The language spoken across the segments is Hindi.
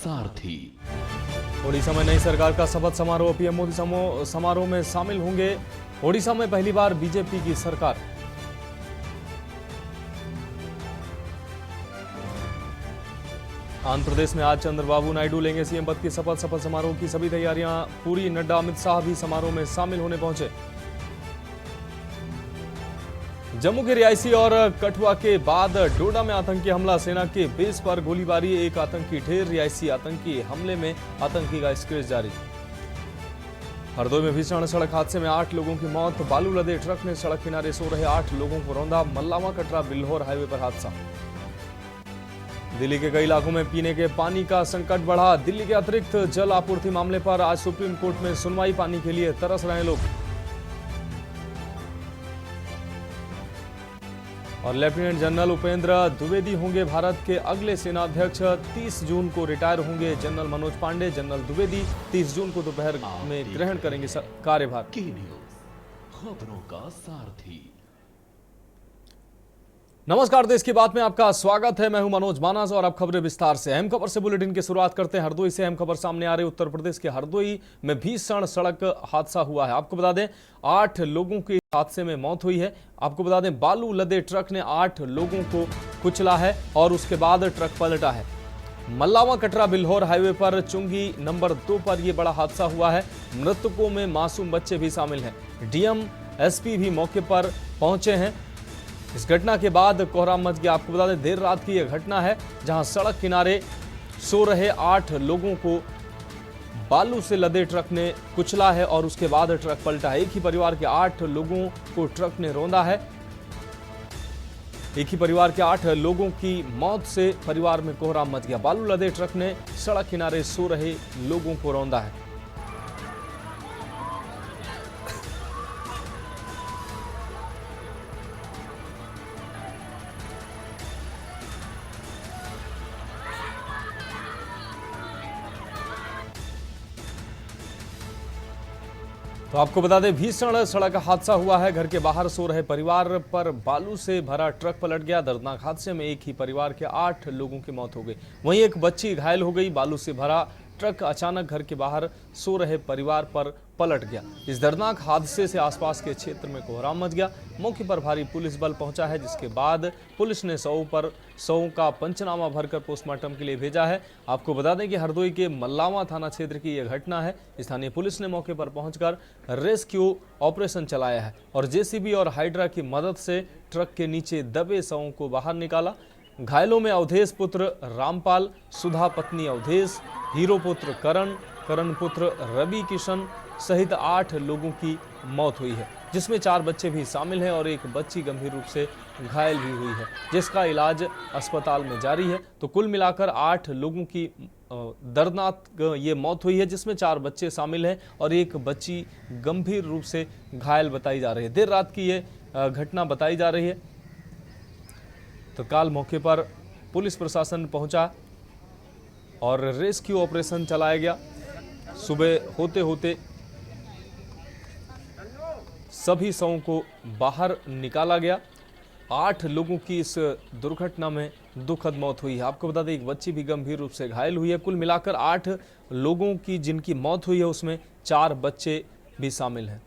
सारथी। ओडिशा में नई सरकार का शपथ समारोह। पीएम मोदी समारोह में शामिल होंगे। ओडिशा में पहली बार बीजेपी की सरकार। आंध्र प्रदेश में आज चंद्रबाबू नायडू लेंगे सीएम पद की शपथ। शपथ समारोह की सभी तैयारियां पूरी। नड्डा अमित शाह भी समारोह में शामिल होने पहुंचे। जम्मू के रियासी और कठुआ के बाद डोडा में आतंकी हमला। सेना के बेस पर गोलीबारी, एक आतंकी ढेर। रियासी आतंकी हमले में आतंकी का स्केच जारी। हरदोई में भीषण सड़क हादसे में 8 लोगों की मौत। बालू लदे ट्रक ने सड़क किनारे सो रहे 8 लोगों को रौंदा। मल्लावा कटरा बिल्हौर हाईवे पर हादसा। दिल्ली के कई इलाकों में पीने के पानी का संकट बढ़ा। दिल्ली के अतिरिक्त जल आपूर्ति मामले पर आज सुप्रीम कोर्ट में सुनवाई। पानी के लिए तरस रहे लोग। और लेफ्टिनेंट जनरल उपेंद्र द्विवेदी होंगे भारत के अगले सेनाध्यक्ष। 30 जून को रिटायर होंगे जनरल मनोज पांडे। जनरल द्विवेदी 30 जून को दोपहर में ग्रहण करेंगे कार्यभार। खबरों का सारथी। नमस्कार, देश की बात में आपका स्वागत है। मैं हूं मनोज मानस और अब खबरें विस्तार से। अहम खबर से बुलेटिन की शुरुआत करते हैं हरदोई से। अहम खबर सामने आ रही उत्तर प्रदेश के हरदोई में भीषण सड़क हादसा हुआ है। आपको बता दें 8 लोगों की हादसे में मौत हुई है। आपको बता दें बालू लदे ट्रक ने 8 लोगों को कुचला है और उसके बाद ट्रक पलटा है। मल्लावा कटरा बिल्हौर हाईवे पर चुंगी नंबर 2 पर यह बड़ा हादसा हुआ है। मृतकों में मासूम बच्चे भी शामिल हैं। डीएम एसपी भी मौके पर पहुंचे हैं। इस घटना के बाद कोहराम मच गया। आपको बता दें देर रात की यह घटना है जहां सड़क किनारे सो रहे 8 लोगों को बालू से लदे ट्रक ने कुचला है और उसके बाद ट्रक पलटा है। एक ही परिवार के 8 लोगों को ट्रक ने रौंदा है। एक ही परिवार के 8 लोगों की मौत से परिवार में कोहराम मच गया। बालू लदे ट्रक ने सड़क किनारे सो रहे लोगों को रौंदा है। तो आपको बता दें भीषण सड़क हादसा हुआ है। घर के बाहर सो रहे परिवार पर बालू से भरा ट्रक पलट गया। दर्दनाक हादसे में एक ही परिवार के 8 लोगों की मौत हो गई। वहीं एक बच्ची घायल हो गई। बालू से भरा ट्रक अचानक घर के बाहर सो रहे परिवार पर पलट गया। इस दर्दनाक हादसे से आसपास के क्षेत्र में कोहराम मच गया। मौके पर भारी पुलिस बल पहुंचा है, जिसके बाद पुलिस ने शवों का पंचनामा भरकर पोस्टमार्टम के लिए भेजा है। आपको बता दें कि हरदोई के मल्लावा थाना क्षेत्र की यह घटना है। स्थानीय पुलिस ने मौके पर पहुंचकर रेस्क्यू ऑपरेशन चलाया है और जेसीबी और हाइड्रा की मदद से ट्रक के नीचे दबे शवों को बाहर निकाला। घायलों में अवधेश पुत्र रामपाल, सुधा पत्नी अवधेश, हीरो पुत्र करण पुत्र रवि किशन सहित 8 लोगों की मौत हुई है, जिसमें 4 बच्चे भी शामिल हैं और एक बच्ची गंभीर रूप से घायल भी हुई है, जिसका इलाज अस्पताल में जारी है। तो कुल मिलाकर 8 लोगों की दर्दनाक ये मौत हुई है, जिसमें 4 बच्चे शामिल हैं और एक बच्ची गंभीर रूप से घायल बताई जा रही है। देर रात की ये घटना बताई जा रही है। तो काल मौके पर पुलिस प्रशासन पहुंचा और रेस्क्यू ऑपरेशन चलाया गया। सुबह होते होते सभी शवों को बाहर निकाला गया। 8 लोगों की इस दुर्घटना में दुखद मौत हुई है। आपको बता दें एक बच्ची भी गंभीर रूप से घायल हुई है। कुल मिलाकर 8 लोगों की जिनकी मौत हुई है उसमें 4 बच्चे भी शामिल हैं।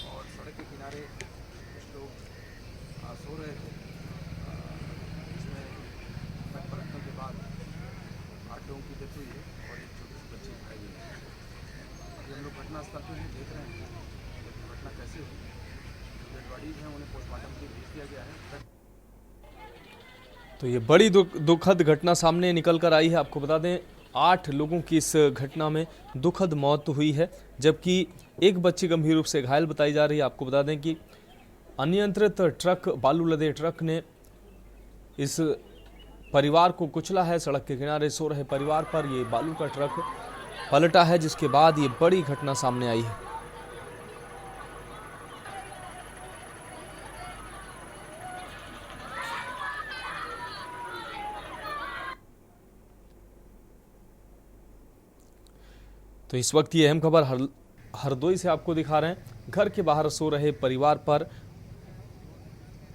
और सड़क के किनारे कुछ लोग सो रहे थे, जिसमें ट्रक पलटने के बाद 8 लोगों की डेथ हुई है और एक छोटी सी बच्ची घायल हुई है। अभी हम लोग घटनास्थल पर ही देख रहे हैं कि घटना कैसे हुई। जो डेड बॉडीज हैं उन्हें पोस्टमार्टम के लिए भेज दिया गया है। तो ये बड़ी दुखद घटना सामने निकल कर आई है। आपको बता दें 8 लोगों की इस घटना में दुखद मौत हुई है, जबकि एक बच्ची गंभीर रूप से घायल बताई जा रही है। आपको बता दें कि अनियंत्रित ट्रक, बालू लदे ट्रक ने इस परिवार को कुचला है। सड़क के किनारे सो रहे परिवार पर ये बालू का ट्रक पलटा है, जिसके बाद ये बड़ी घटना सामने आई है। तो इस वक्त ये अहम खबर हरदोई से आपको दिखा रहे हैं। घर के बाहर सो रहे परिवार पर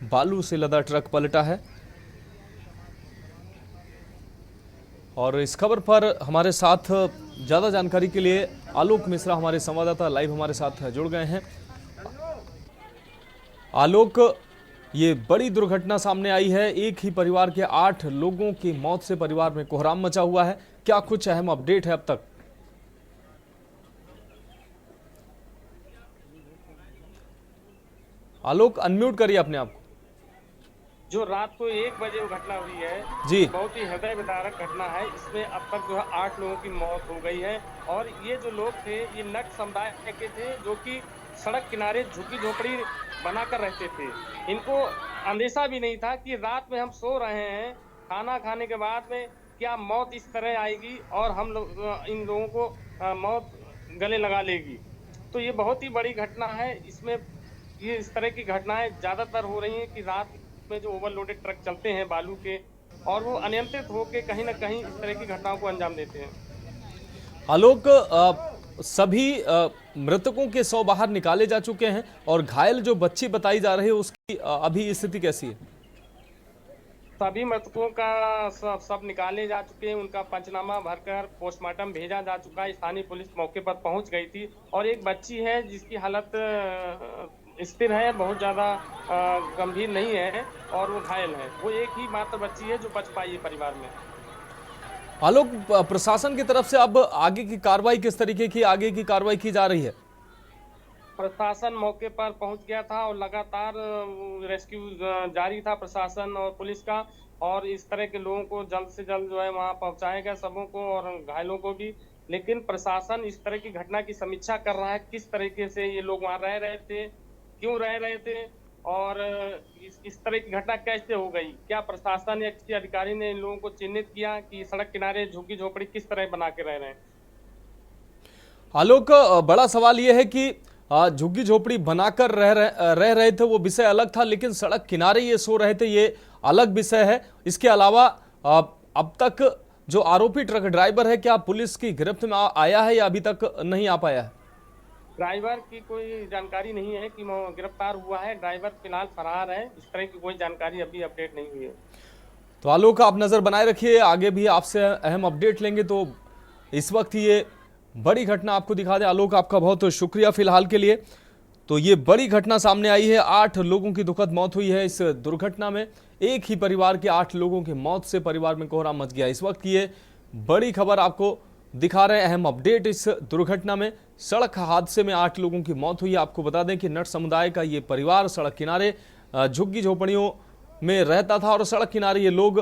बालू से लदा ट्रक पलटा है और इस खबर पर हमारे साथ ज़्यादा जानकारी के लिए आलोक मिश्रा हमारे संवाददाता लाइव हमारे साथ जुड़ गए हैं। आलोक, ये बड़ी दुर्घटना सामने आई है। एक ही परिवार के 8 लोगों की मौत से परिवार में कोहराम मचा हुआ है। क्या कुछ अहम अपडेट है अब तक? आलोक, अनम्यूट करिए अपने आप को। जो रात को 1 बजे वो घटना हुई है जी। बहुत ही हृदय विदारक घटना है। इसमें अब तक जो है 8 लोगों की मौत हो गई है और ये जो लोग थे ये नट समुदाय के थे जो कि सड़क किनारे झुग्गी झोपड़ी बनाकर रहते थे। इनको अंदेशा भी नहीं था कि रात में हम सो रहे हैं, खाना खाने के बाद में क्या मौत इस तरह आएगी और हम लोग इन लोगों को मौत गले लगा लेगी। तो ये बहुत ही बड़ी घटना है। इसमें ये इस तरह की घटनाएं ज्यादातर हो रही हैं कि रात में जो ओवरलोडेड ट्रक चलते हैं बालू के और वो अनियंत्रित होकर कहीं ना कहीं इस तरह की घटनाओं को अंजाम देते हैं। आलोक, सभी मृतकों के शव बाहर निकाले जा चुके हैं और घायल जो बच्ची बताई जा रही है उसकी अभी स्थिति कैसी है? सभी मृतकों का सब निकाले जा चुके हैं। उनका पंचनामा भरकर पोस्टमार्टम भेजा जा चुका है। स्थानीय पुलिस मौके पर पहुंच गई थी और एक बच्ची है जिसकी हालत स्थिर है, बहुत ज्यादा गंभीर नहीं है और वो घायल है। वो एक ही मात्र बच्ची है जो बच पाई है परिवार में। आलोक, प्रशासन की तरफ से अब आगे की कार्रवाई किस तरीके की कार्रवाई की जा रही है? प्रशासन मौके पर पहुंच गया था और लगातार रेस्क्यू जारी था प्रशासन और पुलिस का, और इस तरह के लोगों को जल्द से जल्द जो है वहां पहुंचाएगा, सबों को और घायलों को भी। लेकिन प्रशासन इस तरह की घटना की समीक्षा कर रहा है, किस तरीके से ये लोग वहां रह रहे थे, क्यों रह रहे थे और इस तरह की घटना कैसे हो गई। क्या प्रशासन या किसी अधिकारी ने इन लोगों को चिन्हित किया कि सड़क किनारे झुग्गी झोपड़ी किस तरह बना के रह रहे हैं? आलोक, बड़ा सवाल यह है कि झुग्गी झोपड़ी बनाकर रह रहे थे वो विषय अलग था, लेकिन सड़क किनारे ये सो रहे थे ये अलग विषय है। इसके अलावा अब तक जो आरोपी ट्रक ड्राइवर है क्या पुलिस की गिरफ्त में आया है या अभी तक नहीं आ पाया है? ड्राइवर की कोई जानकारी नहीं है कि वो गिरफ्तार हुआ है। ड्राइवर फिलहाल फरार है। इस तरह की कोई जानकारी अभी अपडेट नहीं हुई है। तो आलोक, आप नजर बनाए रखिए, आगे भी आपसे अहम अपडेट लेंगे। तो इस वक्त ये बड़ी घटना आपको दिखा दें। आलोक, आपका बहुत शुक्रिया फिलहाल के लिए। तो ये बड़ी घटना सामने आई है, 8 लोगों की दुखद मौत हुई है। इस दुर्घटना में एक ही परिवार के 8 लोगों की मौत से परिवार में कोहराम मच गया। इस वक्त ये बड़ी खबर आपको दिखा रहे हैं, अहम अपडेट। इस दुर्घटना में सड़क हादसे में 8 लोगों की मौत हुई है। आपको बता दें कि नट समुदाय का ये परिवार सड़क किनारे झुग्गी झोपड़ियों में रहता था और सड़क किनारे ये लोग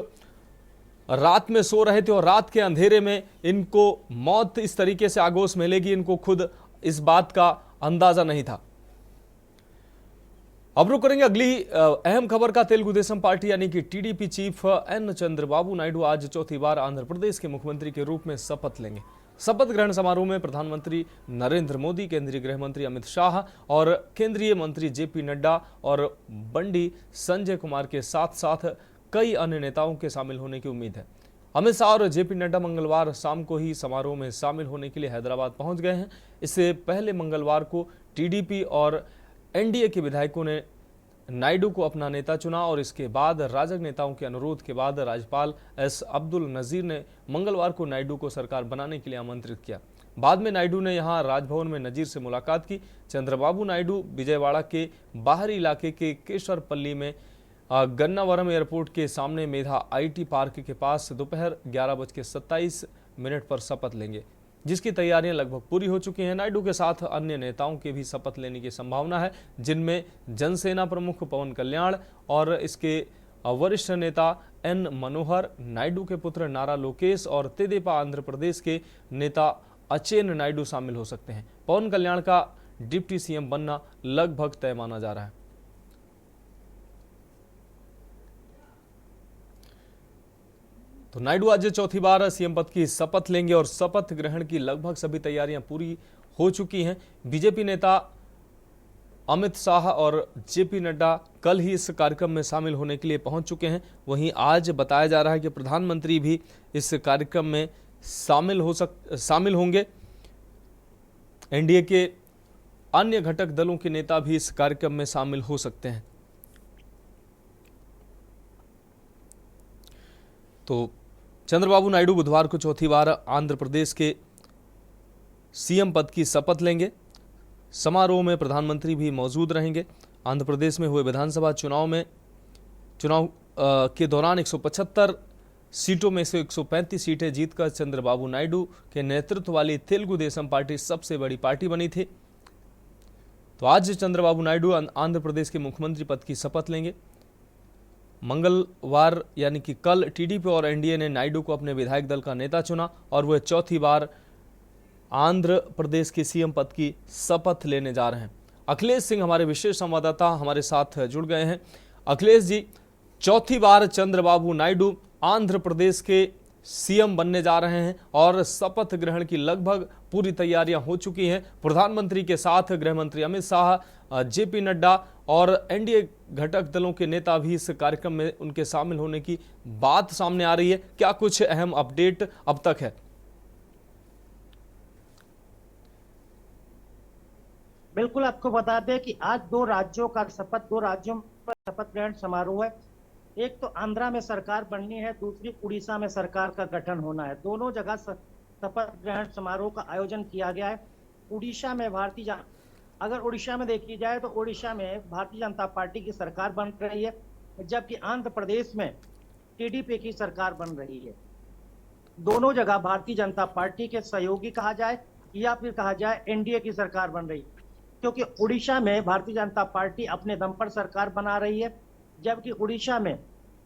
रात में सो रहे थे और रात के अंधेरे में इनको मौत इस तरीके से आगोश मिलेगी, इनको खुद इस बात का अंदाजा नहीं था। अब रुक करेंगे अगली अहम खबर का। तेलुगु देशम पार्टी यानी कि TDP chief N Chandrababu Naidu आज चौथी बार आंध्र प्रदेश के मुख्यमंत्री के रूप में शपथ लेंगे। शपथ ग्रहण समारोह में प्रधानमंत्री नरेंद्र मोदी, केंद्रीय गृह मंत्री अमित शाह और केंद्रीय मंत्री जेपी नड्डा और बंडी संजय कुमार के साथ साथ कई अन्य नेताओं के शामिल होने की उम्मीद है। अमित शाह और जेपी नड्डा मंगलवार शाम को ही समारोह में शामिल होने के लिए हैदराबाद पहुंच गए हैं। इससे पहले मंगलवार को टीडीपी और एनडीए के विधायकों ने नायडू को अपना नेता चुना और इसके बाद राजग नेताओं के अनुरोध के बाद राज्यपाल एस अब्दुल नजीर ने मंगलवार को नायडू को सरकार बनाने के लिए आमंत्रित किया। बाद में नायडू ने यहां राजभवन में नजीर से मुलाकात की। चंद्रबाबू नायडू विजयवाड़ा के बाहरी इलाके के केशरपल्ली में गन्नावरम एयरपोर्ट के सामने मेधा आईटी पार्क के पास दोपहर 11:27 पर शपथ लेंगे, जिसकी तैयारियां लगभग पूरी हो चुकी हैं। नायडू के साथ अन्य नेताओं के भी शपथ लेने की संभावना है, जिनमें जनसेना प्रमुख पवन कल्याण और इसके वरिष्ठ नेता एन मनोहर, नायडू के पुत्र नारा लोकेश और तेदेपा आंध्र प्रदेश के नेता अचेन नायडू शामिल हो सकते हैं। पवन कल्याण का डिप्टी सीएम बनना लगभग तय माना जा रहा है। तो नायडू आज चौथी बार सीएम पद की शपथ लेंगे और शपथ ग्रहण की लगभग सभी तैयारियां पूरी हो चुकी हैं। बीजेपी नेता अमित शाह और जेपी नड्डा कल ही इस कार्यक्रम में शामिल होने के लिए पहुंच चुके हैं। वहीं आज बताया जा रहा है कि प्रधानमंत्री भी इस कार्यक्रम में शामिल होंगे। एनडीए के अन्य घटक दलों के नेता भी इस कार्यक्रम में शामिल हो सकते हैं। तो चंद्रबाबू नायडू बुधवार को चौथी बार आंध्र प्रदेश के सीएम पद की शपथ लेंगे। समारोह में प्रधानमंत्री भी मौजूद रहेंगे। आंध्र प्रदेश में हुए विधानसभा चुनाव के दौरान 175 सीटों में से 135 सीटें जीतकर चंद्रबाबू नायडू के नेतृत्व वाली तेलुगु देशम पार्टी सबसे बड़ी पार्टी बनी थी। तो आज चंद्रबाबू नायडू आंध्र प्रदेश के मुख्यमंत्री पद की शपथ लेंगे। मंगलवार यानी कि कल टीडीपी और एनडीए ने नायडू को अपने विधायक दल का नेता चुना और वह चौथी बार आंध्र प्रदेश के सीएम पद की शपथ लेने जा रहे हैं। अखिलेश सिंह हमारे विशेष संवाददाता हमारे साथ जुड़ गए हैं। अखिलेश जी, चौथी बार चंद्रबाबू नायडू आंध्र प्रदेश के सीएम बनने जा रहे हैं और शपथ ग्रहण की लगभग पूरी तैयारियां हो चुकी हैं। प्रधानमंत्री के साथ गृह मंत्री अमित शाह, जेपी नड्डा और एनडीए घटक दलों के नेता भी इस कार्यक्रम में उनके शामिल होने की बात सामने आ रही है। क्या कुछ अहम अपडेट अब तक है? बिल्कुल, आपको बता दें कि आज दो राज्यों का दो राज्यों पर शपथ ग्रहण समारोह है। एक तो आंध्रा में सरकार बननी है, दूसरी उड़ीसा में सरकार का गठन होना है। दोनों जगह शपथ ग्रहण समारोह का आयोजन किया गया है। उड़ीसा में अगर उड़ीसा में देखी जाए तो उड़ीसा में भारतीय जनता पार्टी की सरकार बन रही है, जबकि आंध्र प्रदेश में टीडीपी की सरकार बन रही है। दोनों जगह भारतीय जनता पार्टी के सहयोगी कहा जाए या फिर कहा जाए एनडीए की सरकार बन रही है, क्योंकि उड़ीसा में भारतीय जनता पार्टी अपने दम पर सरकार बना रही है, जबकि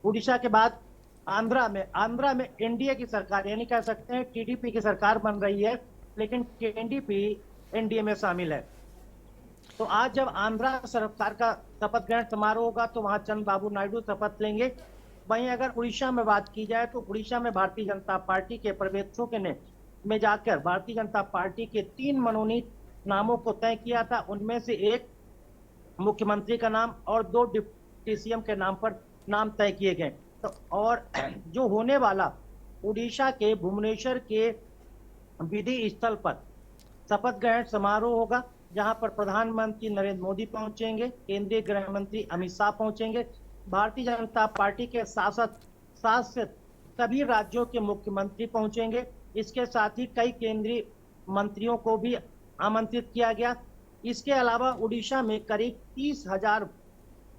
उड़ीसा के बाद आंध्रा में एनडीए की सरकार यानी कह सकते हैं टीडीपी की सरकार बन रही है, लेकिन टीडीपी एनडीए में शामिल है। तो आज जब आंध्रा सरकार का शपथ ग्रहण समारोह होगा तो वहां चंद्रबाबू नायडू शपथ लेंगे। वहीं अगर उड़ीसा में बात की जाए तो उड़ीसा में भारतीय जनता पार्टी के पर्यवेक्षकों ने में जाकर भारतीय जनता पार्टी के 3 मनोनीत नामों को तय किया था। उनमें से एक मुख्यमंत्री का नाम और 2 डिप्टी सीएम के नाम पर नाम तय किए गए। तो और जो होने वाला उड़ीसा के भुवनेश्वर के विधि स्थल पर शपथ ग्रहण समारोह होगा, जहां पर प्रधानमंत्री नरेंद्र मोदी पहुंचेंगे, केंद्रीय गृह मंत्री अमित शाह पहुंचेंगे, भारतीय जनता पार्टी के शासित सभी राज्यों के मुख्यमंत्री पहुंचेंगे। इसके साथ ही कई केंद्रीय मंत्रियों को भी आमंत्रित किया गया। इसके अलावा उड़ीसा में करीब 30,000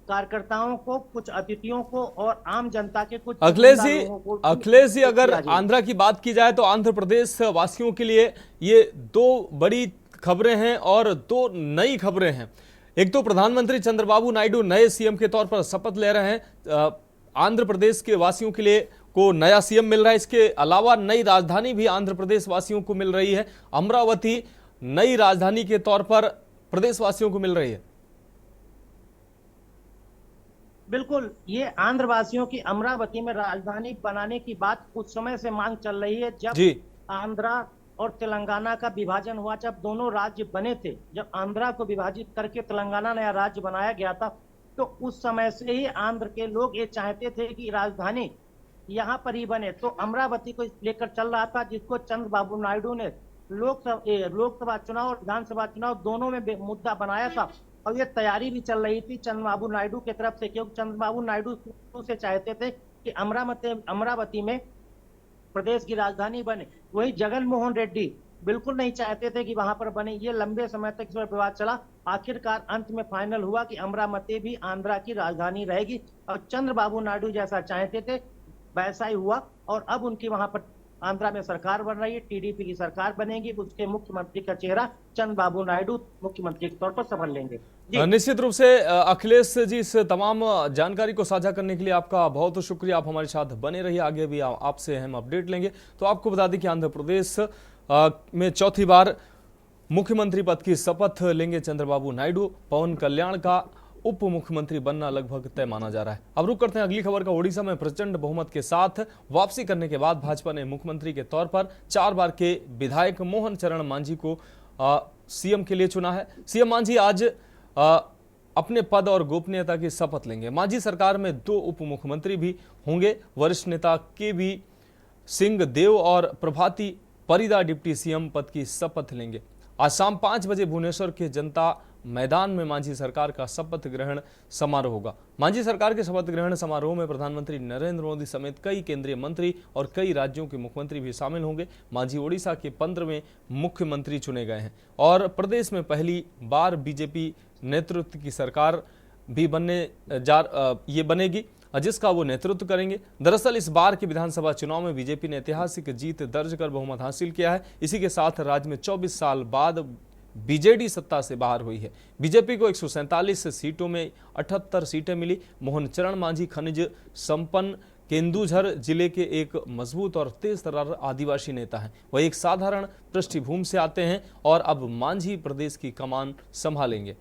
कार्यकर्ताओं को, कुछ अतिथियों को और आम जनता के कुछ अखिलेश जी, अगर आंध्रा की बात की जाए तो आंध्र प्रदेश वासियों के लिए ये 2 बड़ी खबरें हैं और 2 नई खबरें हैं। एक तो प्रधानमंत्री चंद्रबाबू नायडू नए सीएम के तौर पर शपथ ले रहे हैं। आंध्र प्रदेश के वासियों के लिए को नया सीएम मिल रहा है। इसके अलावा नई राजधानी भी आंध्र प्रदेश वासियों को मिल रही है। अमरावती नई राजधानी के तौर पर प्रदेशवासियों को मिल रही है। बिल्कुल, ये आंध्र वासियों की अमरावती में राजधानी बनाने की बात कुछ समय से मांग चल रही है। जब आंध्रा और तेलंगाना का विभाजन हुआ, जब दोनों राज्य बने थे, जब आंध्रा को विभाजित करके तेलंगाना नया राज्य बनाया गया था, तो उस समय से ही आंध्र के लोग ये चाहते थे कि राजधानी यहाँ पर ही बने। तो अमरावती को लेकर चल रहा था, जिसको चंद्रबाबू नायडू ने लोकसभा चुनाव और विधानसभा चुनाव दोनों में मुद्दा बनाया था। और ये तैयारी भी चल रही थी चंद्रबाबू नायडू की तरफ से, क्योंकि चंद्रबाबू नायडू शुरू से चाहते थे कि अमरावती में प्रदेश की राजधानी बने। वही जगन मोहन रेड्डी बिल्कुल नहीं चाहते थे कि वहां पर बने। ये लंबे समय तक इस पर विवाद चला। आखिरकार अंत में फाइनल हुआ कि अमरावती भी आंध्रा की राजधानी रहेगी और चंद्रबाबू नायडू जैसा चाहते थे वैसा ही हुआ। और अब उनकी वहां पर आंध्रा में सरकार बन रही है, टीडीपी की सरकार बनेगी। उसके मुख्यमंत्री का चेहरा चंद्रबाबू नायडू मुख्यमंत्री के तौर पर संभाल लेंगे। निश्चित रूप से अखिलेश जी, इस तमाम जानकारी को साझा करने के लिए आपका बहुत शुक्रिया। आप हमारे साथ बने रहिए, आगे भी आपसे हम अपडेट लेंगे। तो आपको बता दें कि आंध्र प्रदेश में चौथी बार मुख्यमंत्री पद की शपथ लेंगे चंद्रबाबू नायडू। पवन कल्याण का उप मुख्यमंत्री बनना लगभग तय माना जा रहा है। अब रुक करते हैं अगली खबर का। ओडिशा में प्रचंड बहुमत के साथ वापसी करने के बाद भाजपा ने मुख्यमंत्री के तौर पर 4 बार के विधायक मोहन चरण मांझी को सीएम के लिए चुना है। सीएम मांझी आज अपने पद और गोपनीयता की शपथ लेंगे। मांझी सरकार में 2 उप मुख्यमंत्री भी होंगे। वरिष्ठ नेता केवी सिंह देव और प्रभाती परिदा डिप्टी सीएम पद की शपथ लेंगे। आज शाम 5 बजे भुवनेश्वर के जनता मैदान में मांझी सरकार का शपथ ग्रहण समारोह होगा। मांझी सरकार के शपथ ग्रहण समारोह में प्रधानमंत्री नरेंद्र मोदी समेत कई केंद्रीय मंत्री और कई राज्यों के मुख्यमंत्री भी शामिल होंगे। मांझी ओडिशा के 15वें मुख्यमंत्री चुने गए हैं और प्रदेश में पहली बार बीजेपी नेतृत्व की सरकार भी बनेगी, जिसका वो नेतृत्व करेंगे। दरअसल इस बार के विधानसभा चुनाव में बीजेपी ने ऐतिहासिक जीत दर्ज कर बहुमत हासिल किया है। इसी के साथ राज्य में 24 साल बाद बीजेडी सत्ता से बाहर हुई है। बीजेपी को 147 सीटों में 78 सीटें मिली। मोहन चरण मांझी खनिज संपन्न केंदुझर जिले के एक मजबूत और तेज तर्रार आदिवासी नेता हैं। वह एक साधारण पृष्ठभूमि से आते हैं और अब मांझी प्रदेश की कमान संभालेंगे।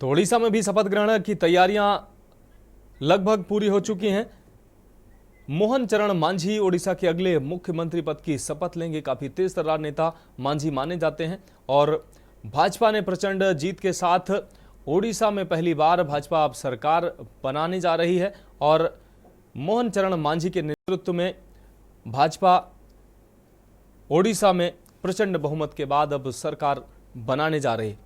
तो ओडिशा में भी शपथ ग्रहण की तैयारियां लगभग पूरी हो चुकी हैं। मोहन चरण मांझी ओडिशा के अगले मुख्यमंत्री पद की शपथ लेंगे। काफी तेज तर्रार नेता मांझी माने जाते हैं और भाजपा ने प्रचंड जीत के साथ ओडिशा में पहली बार भाजपा अब सरकार बनाने जा रही है और मोहन चरण मांझी के नेतृत्व में भाजपा ओडिशा में प्रचंड बहुमत के बाद अब सरकार बनाने जा रही है।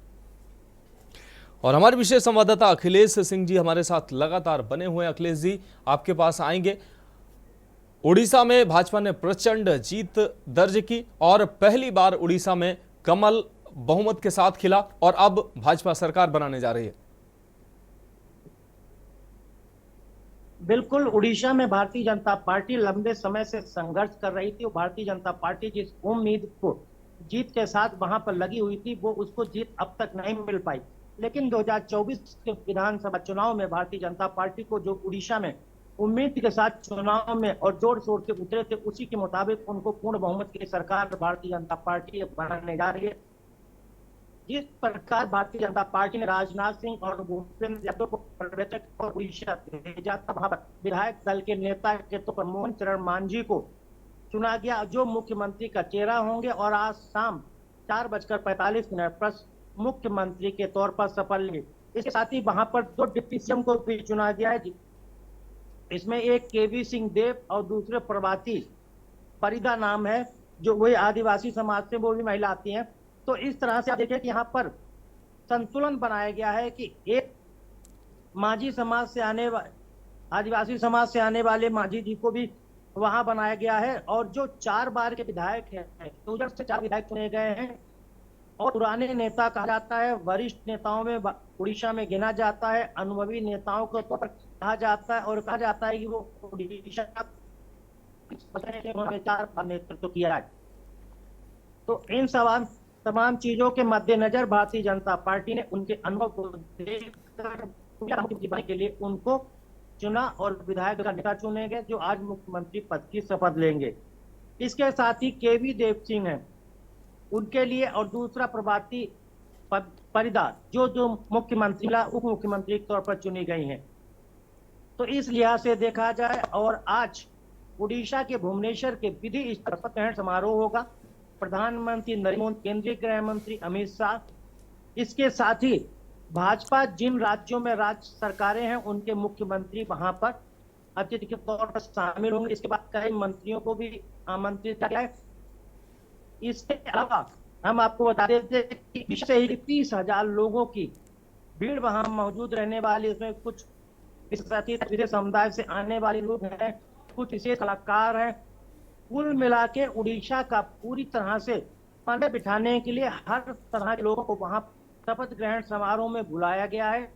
और हमारे विशेष संवाददाता अखिलेश सिंह जी हमारे साथ लगातार बने हुए हैं। अखिलेश जी, आपके पास आएंगे। उड़ीसा में भाजपा ने प्रचंड जीत दर्ज की और पहली बार उड़ीसा में कमल बहुमत के साथ खिला और अब भाजपा सरकार बनाने जा रही है। बिल्कुल, उड़ीसा में भारतीय जनता पार्टी लंबे समय से संघर्ष कर रही थी। भारतीय जनता पार्टी जिस उम्मीद को जीत के साथ वहां पर लगी हुई थी, वो उसको जीत अब तक नहीं मिल पाई। लेकिन 2024 के विधानसभा चुनाव में भारतीय जनता पार्टी को जो उड़ीसा में उम्मीद के साथ चुनाव में और जोर शोर से उतरे थे, उसी के मुताबिक उनको पूर्ण बहुमत की सरकार भारतीय जनता पार्टी बनाने जा रही है। जिस प्रकार भारतीय जनता पार्टी ने राजनाथ सिंह और भूपेंद्र यादव को पर्यटक और उड़ीसा भेजा था, वहां पर विधायक दल के नेता के तौर पर मोहन चरण मांझी को चुना गया, जो मुख्यमंत्री का चेहरा होंगे और आज शाम 4:45 पर मुख्यमंत्री के तौर पर शपथ लेंगे। इसके साथ ही वहां पर 2 डिप्टी सीएम को भी चुना गया है। इसमें एक केवी सिंह देव और दूसरे प्रभाती परिदा नाम है, जो वही आदिवासी समाज से वो भी महिला आती हैं। तो इस तरह से आप देखिए कि यहाँ पर संतुलन बनाया गया है कि एक मांझी समाज से आदिवासी समाज से आने वाले मांझी जी को भी वहां बनाया गया है और जो 4 बार के विधायक हैं, उधर से 4 विधायक चुने गए हैं और पुराने नेता कहा जाता है, वरिष्ठ नेताओं में उड़ीसा में गिना जाता है, अनुभवी नेताओं को तो कहा जाता है और कहा जाता है कि वो उड़ीसा का नेतृत्व किया है। तो इन तमाम चीजों के मद्देनजर भारतीय जनता पार्टी ने उनके अनुभव को देखकर के लिए उनको चुना और विधायक का नेता चुने गए, जो आज मुख्यमंत्री पद की शपथ लेंगे। इसके साथ ही केवी देव सिंह है, उनके लिए और दूसरा प्रभाती परिदा जो मुख्यमंत्री उप मुख्यमंत्री के तौर पर चुनी गई हैं। तो इस लिहाज से देखा जाए और आज उड़ीसा के भुवनेश्वर के विधि शपथ ग्रहण समारोह होगा। प्रधानमंत्री नरेंद्र मोदी, केंद्रीय गृह मंत्री अमित शाह, इसके साथ ही भाजपा जिन राज्यों में राज्य सरकारें हैं उनके मुख्यमंत्री वहां पर अतिथि के तौर पर शामिल होंगे। इसके बाद कई मंत्रियों को भी आमंत्रित किया है। इसके अलावा हम आपको बता देते कि 30,000 लोगों की भीड़ वहां मौजूद रहने वाली, इसमें कुछ विशेष समुदाय से आने वाले लोग हैं, कुछ विशेष कलाकार हैं। कुल मिला के उड़ीसा का पूरी तरह से पंडे बिठाने के लिए हर तरह के लोगों को वहां शपथ ग्रहण समारोह में बुलाया गया है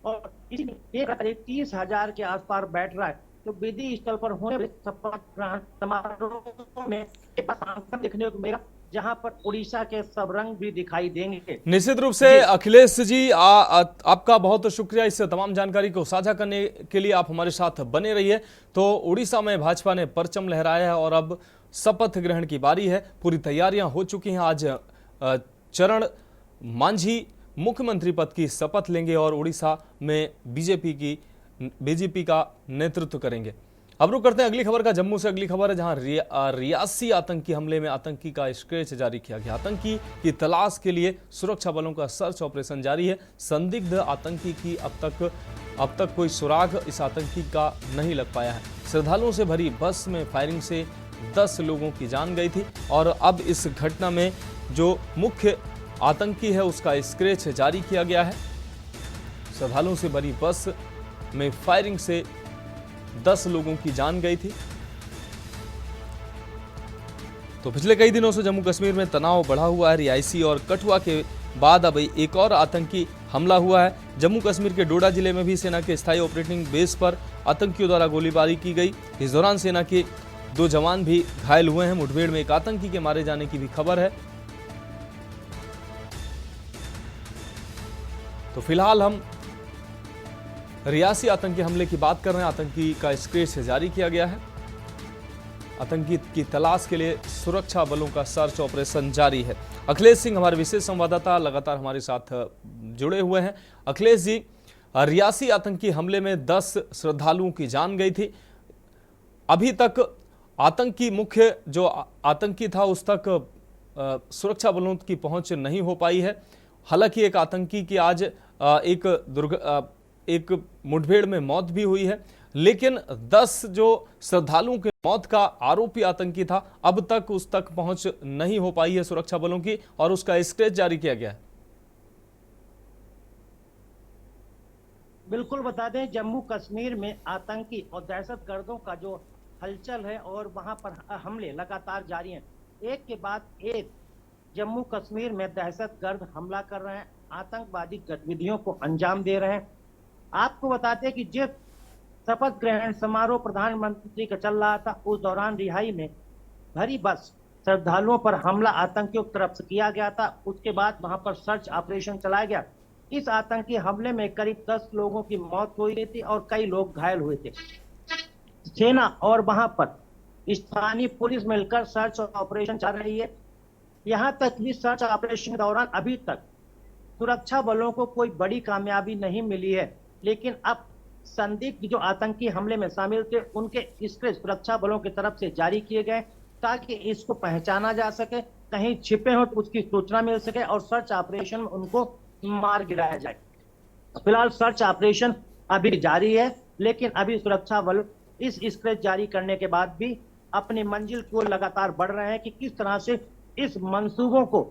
और इसमें 30,000 के आसपास बैठ रहा है। तो विधि स्थल पर होने वाले शपथ ग्रहण समारोह में देखने को मिलेगा, जहां पर उड़ीसा के सब रंग भी दिखाई देंगे। निश्चित रूप से अखिलेश जी, आपका बहुत शुक्रिया इस तमाम जानकारी को साझा करने के लिए। आप हमारे साथ बने रहिए। तो उड़ीसा में भाजपा ने परचम लहराया है और अब शपथ ग्रहण की बारी है। पूरी तैयारियां हो चुकी हैं। आज चरण मांझी मुख्यमंत्री पद की शपथ लेंगे और उड़ीसा में बीजेपी का नेतृत्व करेंगे। अब रुक करते हैं अगली खबर का। जम्मू से अगली खबर है, जहां रियासी आतंकी हमले में आतंकी का स्केच जारी किया गया। आतंकी की तलाश के लिए सुरक्षा बलों का सर्च ऑपरेशन जारी है। संदिग्ध आतंकी की अब तक कोई सुराग इस आतंकी का नहीं लग पाया है। श्रद्धालुओं से भरी बस में फायरिंग से 10 लोगों की जान गई थी और अब इस घटना में जो मुख्य आतंकी है उसका स्केच जारी किया गया है। श्रद्धालुओं से भरी बस में फायरिंग से 10 लोगों की जान गई थी। तो पिछले कई दिनों से जम्मू कश्मीर में तनाव बढ़ा हुआ है। रियासी और कठुआ के बाद अब एक और आतंकी हमला हुआ है। जम्मू कश्मीर के डोडा जिले में भी सेना के स्थायी ऑपरेटिंग बेस पर आतंकियों द्वारा गोलीबारी की गई। इस दौरान सेना के 2 जवान भी घायल हुए हैं। मुठभेड़ में एक आतंकी के मारे जाने की भी खबर है। तो फिलहाल हम रियासी आतंकी हमले की बात कर रहे हैं। आतंकी का स्केच जारी किया गया है। आतंकी की तलाश के लिए सुरक्षा बलों का सर्च ऑपरेशन जारी है। अखिलेश सिंह हमारे विशेष संवाददाता लगातार हमारे साथ जुड़े हुए हैं। अखिलेश जी, रियासी आतंकी हमले में 10 श्रद्धालुओं की जान गई थी। अभी तक आतंकी मुख्य जो आतंकी था उस तक सुरक्षा बलों की पहुंच नहीं हो पाई है। हालांकि एक आतंकी की आज एक मुठभेड़ में मौत भी हुई है, लेकिन 10 जो श्रद्धालुओं के मौत का आरोपी आतंकी था अब तक उस तक पहुंच नहीं हो पाई है सुरक्षा बलों की और उसका स्केच जारी किया गया है। बिल्कुल बता दें, जम्मू कश्मीर में आतंकी और दहशतगर्दों का जो हलचल है और वहां पर हमले लगातार जारी हैं। एक के बाद एक जम्मू कश्मीर में दहशतगर्द हमला कर रहे हैं, आतंकवादी गतिविधियों को अंजाम दे रहे हैं। आपको बताते हैं कि जिस शपथ ग्रहण समारोह प्रधानमंत्री का चल रहा था उस दौरान रिहाई में भरी बस श्रद्धालुओं पर हमला आतंकियों की तरफ से किया गया था। उसके बाद वहां पर सर्च ऑपरेशन चलाया गया। इस आतंकी हमले में करीब 10 लोगों की मौत हुई थी और कई लोग घायल हुए थे। सेना और वहां पर स्थानीय पुलिस मिलकर सर्च ऑपरेशन चल रही है। यहां तक भी सर्च ऑपरेशन के दौरान अभी तक सुरक्षा बलों को कोई बड़ी कामयाबी नहीं मिली है, लेकिन अब संदिग्ध जो आतंकी हमले में शामिल थे उनके स्केच सुरक्षा बलों की तरफ से जारी किए गए ताकि इसको पहचाना जा सके, कहीं छिपे हो तो उसकी सूचना मिल सके और सर्च ऑपरेशन में उनको मार गिराया जाए। फिलहाल सर्च ऑपरेशन अभी जारी है, लेकिन अभी सुरक्षा बल इस स्केच जारी करने के बाद भी अपनी मंजिल की ओर लगातार बढ़ रहे हैं कि किस तरह से इस मंसूबों को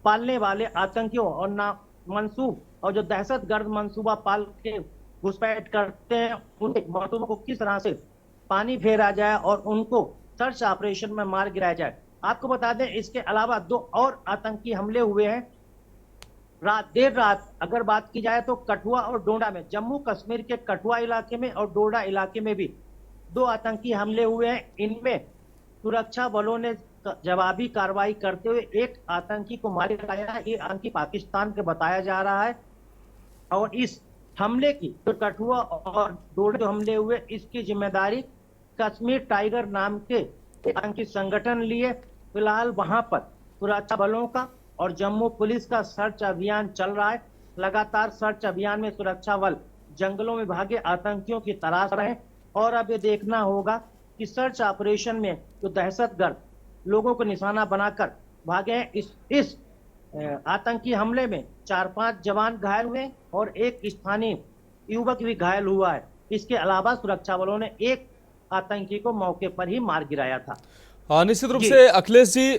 पालने वाले आतंकियों और ना मंसूब और जो दहशतगर्द मंसूबा पाल के घुसपैठ करते हैं उनके मंसूबों को किस तरह से पानी फेरा जाए और उनको सर्च ऑपरेशन में मार गिराया जाए। आपको बता दें, इसके अलावा 2 और आतंकी हमले हुए हैं। देर रात अगर बात की जाए तो कठुआ और डोडा में, जम्मू कश्मीर के कठुआ इलाके में और डोडा इलाके में भी 2 आतंकी हमले हुए हैं। इनमें सुरक्षा बलों ने जवाबी कार्रवाई करते हुए एक आतंकी को मार गिराया है। ये आतंकी पाकिस्तान के बताया जा रहा है और इस हमले की जो कठुआ और डोडा जो हमले हुए इसकी जिम्मेदारी कश्मीर टाइगर नाम के आतंकी संगठन लिए। फिलहाल वहां पर सुरक्षा बलों का और जम्मू पुलिस का सर्च अभियान चल रहा है। लगातार सर्च अभियान में सुरक्षा बल जंगलों में भागे आतंकियों की तलाश रहे हैं और अब ये देखना होगा कि सर्च ऑपरेशन में जो दहशतगर्द लोगों को निशाना बनाकर भागे हैं, इस आतंकी हमले में 4-5 जवान घायल हुए और एक स्थानीय युवक भी घायल हुआ है। इसके अलावा सुरक्षा बलों ने एक आतंकी को मौके पर ही मार गिराया था। निश्चित रूप से अखिलेश जी,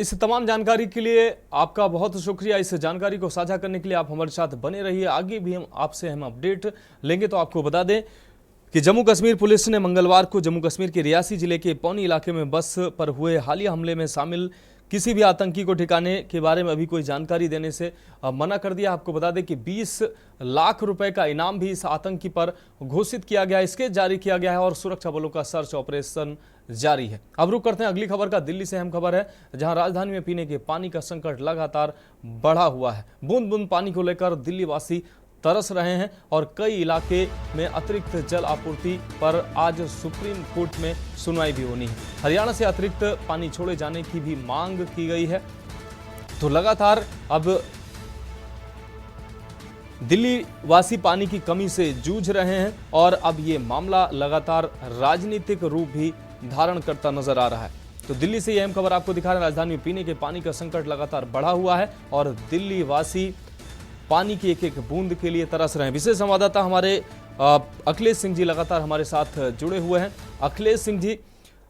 इस तमाम जानकारी के लिए आपका बहुत शुक्रिया। इस जानकारी को साझा करने के लिए आप हमारे साथ बने रहिए। आगे भी हम अपडेट लेंगे। तो आपको बता दें कि जम्मू कश्मीर पुलिस ने मंगलवार को जम्मू कश्मीर के रियासी जिले के पौनी इलाके में बस पर हुए हालिया हमले में शामिल किसी भी आतंकी को ठिकाने के बारे में अभी कोई जानकारी देने से मना कर दिया। आपको बता दें कि 20 लाख रुपए का इनाम भी इस आतंकी पर घोषित किया गया है, स्केच जारी किया गया है और सुरक्षा बलों का सर्च ऑपरेशन जारी है। अब रुक करते हैं अगली खबर का। दिल्ली से अहम खबर है, जहां राजधानी में पीने के पानी का संकट लगातार बढ़ा हुआ है। बूंद बूंद पानी को लेकर दिल्ली वासी तरस रहे हैं और कई इलाके में अतिरिक्त जल आपूर्ति पर आज सुप्रीम कोर्ट में सुनवाई भी होनी है। हरियाणा से अतिरिक्त पानी छोड़े जाने की भी मांग की गई है। तो लगातार अब दिल्ली वासी पानी की कमी से जूझ रहे हैं और अब ये मामला लगातार राजनीतिक रूप भी धारण करता नजर आ रहा है। तो दिल्ली से ये अहम खबर आपको दिखा रहे हैं। राजधानी में पीने के पानी का संकट लगातार बढ़ा हुआ है और दिल्ली वासी पानी की एक एक बूंद के लिए तरस रहे हैं। विशेष संवाददाता हमारे अखिलेश सिंह जी लगातार हमारे साथ जुड़े हुए हैं। अखिलेश सिंह जी,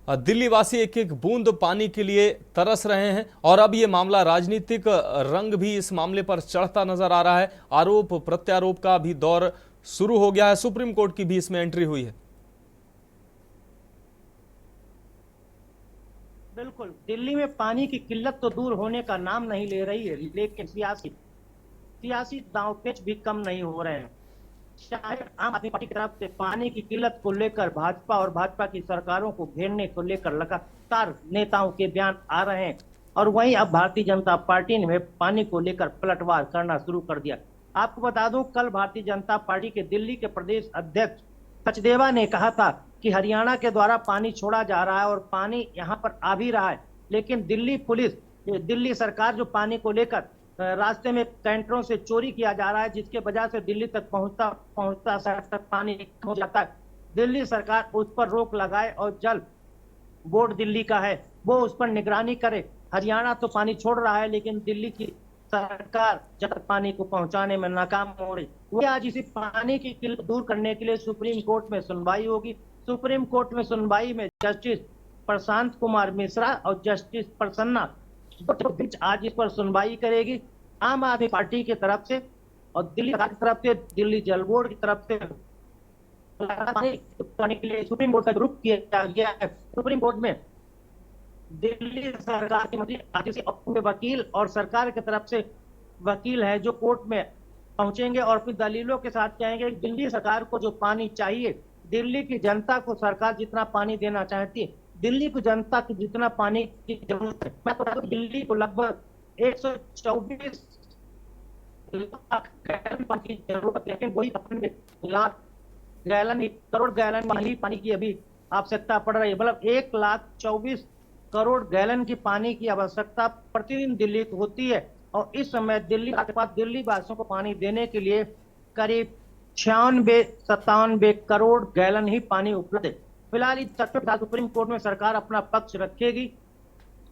दिल्ली वासी एक एक बूंद पानी के लिए तरस रहे हैं और अब ये मामला राजनीतिक रंग भी इस मामले पर चढ़ता नजर आ रहा है। आरोप प्रत्यारोप का भी दौर शुरू हो गया है। सुप्रीम कोर्ट की भी इसमें एंट्री हुई है। बिल्कुल, दिल्ली में पानी की किल्लत तो दूर होने का नाम नहीं ले रही है, लेकिन सियासी दांवपेच भी कम नहीं हो रहे हैं। चाहे आम आदमी पार्टी की तरफ से पानी की किल्लत को लेकर भाजपा और भाजपा की सरकारों को घेरने को लेकर लगातार नेताओं के बयान आ रहे हैं और वहीं अब भारतीय जनता पार्टी ने पानी को लेकर पलटवार करना शुरू कर दिया। आपको बता दूं, कल भारतीय जनता पार्टी के दिल्ली के प्रदेश अध्यक्ष सचदेवा ने कहा था कि हरियाणा के द्वारा पानी छोड़ा जा रहा है और पानी यहाँ पर आ भी रहा है, लेकिन दिल्ली सरकार जो पानी को लेकर रास्ते में कैंटरों से चोरी किया जा रहा है, जिसके वजह से दिल्ली तक पहुंचता सड़क तक पानी हो जाता है। दिल्ली सरकार उस पर रोक लगाए और जल बोर्ड दिल्ली का है वो उस पर निगरानी करे। हरियाणा तो पानी छोड़ रहा है, लेकिन दिल्ली की सरकार जब तक पानी को पहुंचाने में नाकाम हो रही। वो आज इसी पानी की किल्लत दूर करने के लिए सुप्रीम कोर्ट में सुनवाई होगी। सुप्रीम कोर्ट में सुनवाई में जस्टिस प्रशांत कुमार मिश्रा और जस्टिस प्रसन्ना बीच आज इस पर सुनवाई करेगी। आम आदमी पार्टी की तरफ से और दिल्ली सरकार की तरफ से, दिल्ली जल बोर्ड की तरफ से पानी के लिए सुप्रीम कोर्ट का रुख किया गया है। सुप्रीम कोर्ट में दिल्ली सरकार के मंत्री आतिशी अपने वकील और सरकार की तरफ से वकील है जो कोर्ट में पहुंचेंगे और फिर दलीलों के साथ कहेंगे दिल्ली सरकार को जो पानी चाहिए, दिल्ली की जनता को सरकार जितना पानी देना चाहती है, दिल्ली की जनता को जितना पानी की जरूरत है, मैं बता दूं दिल्ली को लगभग 124 लाख गैलन पानी की जरूरत है, लेकिन वही 98 लाख गैलन, करोड़ गैलन पानी की अभी आवश्यकता पड़ रही है। मतलब 1,24,00,000 करोड़ गैलन की पानी की आवश्यकता प्रतिदिन दिल्ली को होती है और इस समय दिल्ली के पास दिल्ली वासियों को पानी देने के लिए करीब 96-97 करोड़ गैलन ही पानी उपलब्ध है। फिलहाल इस चर्चा सुप्रीम कोर्ट में सरकार अपना पक्ष रखेगी।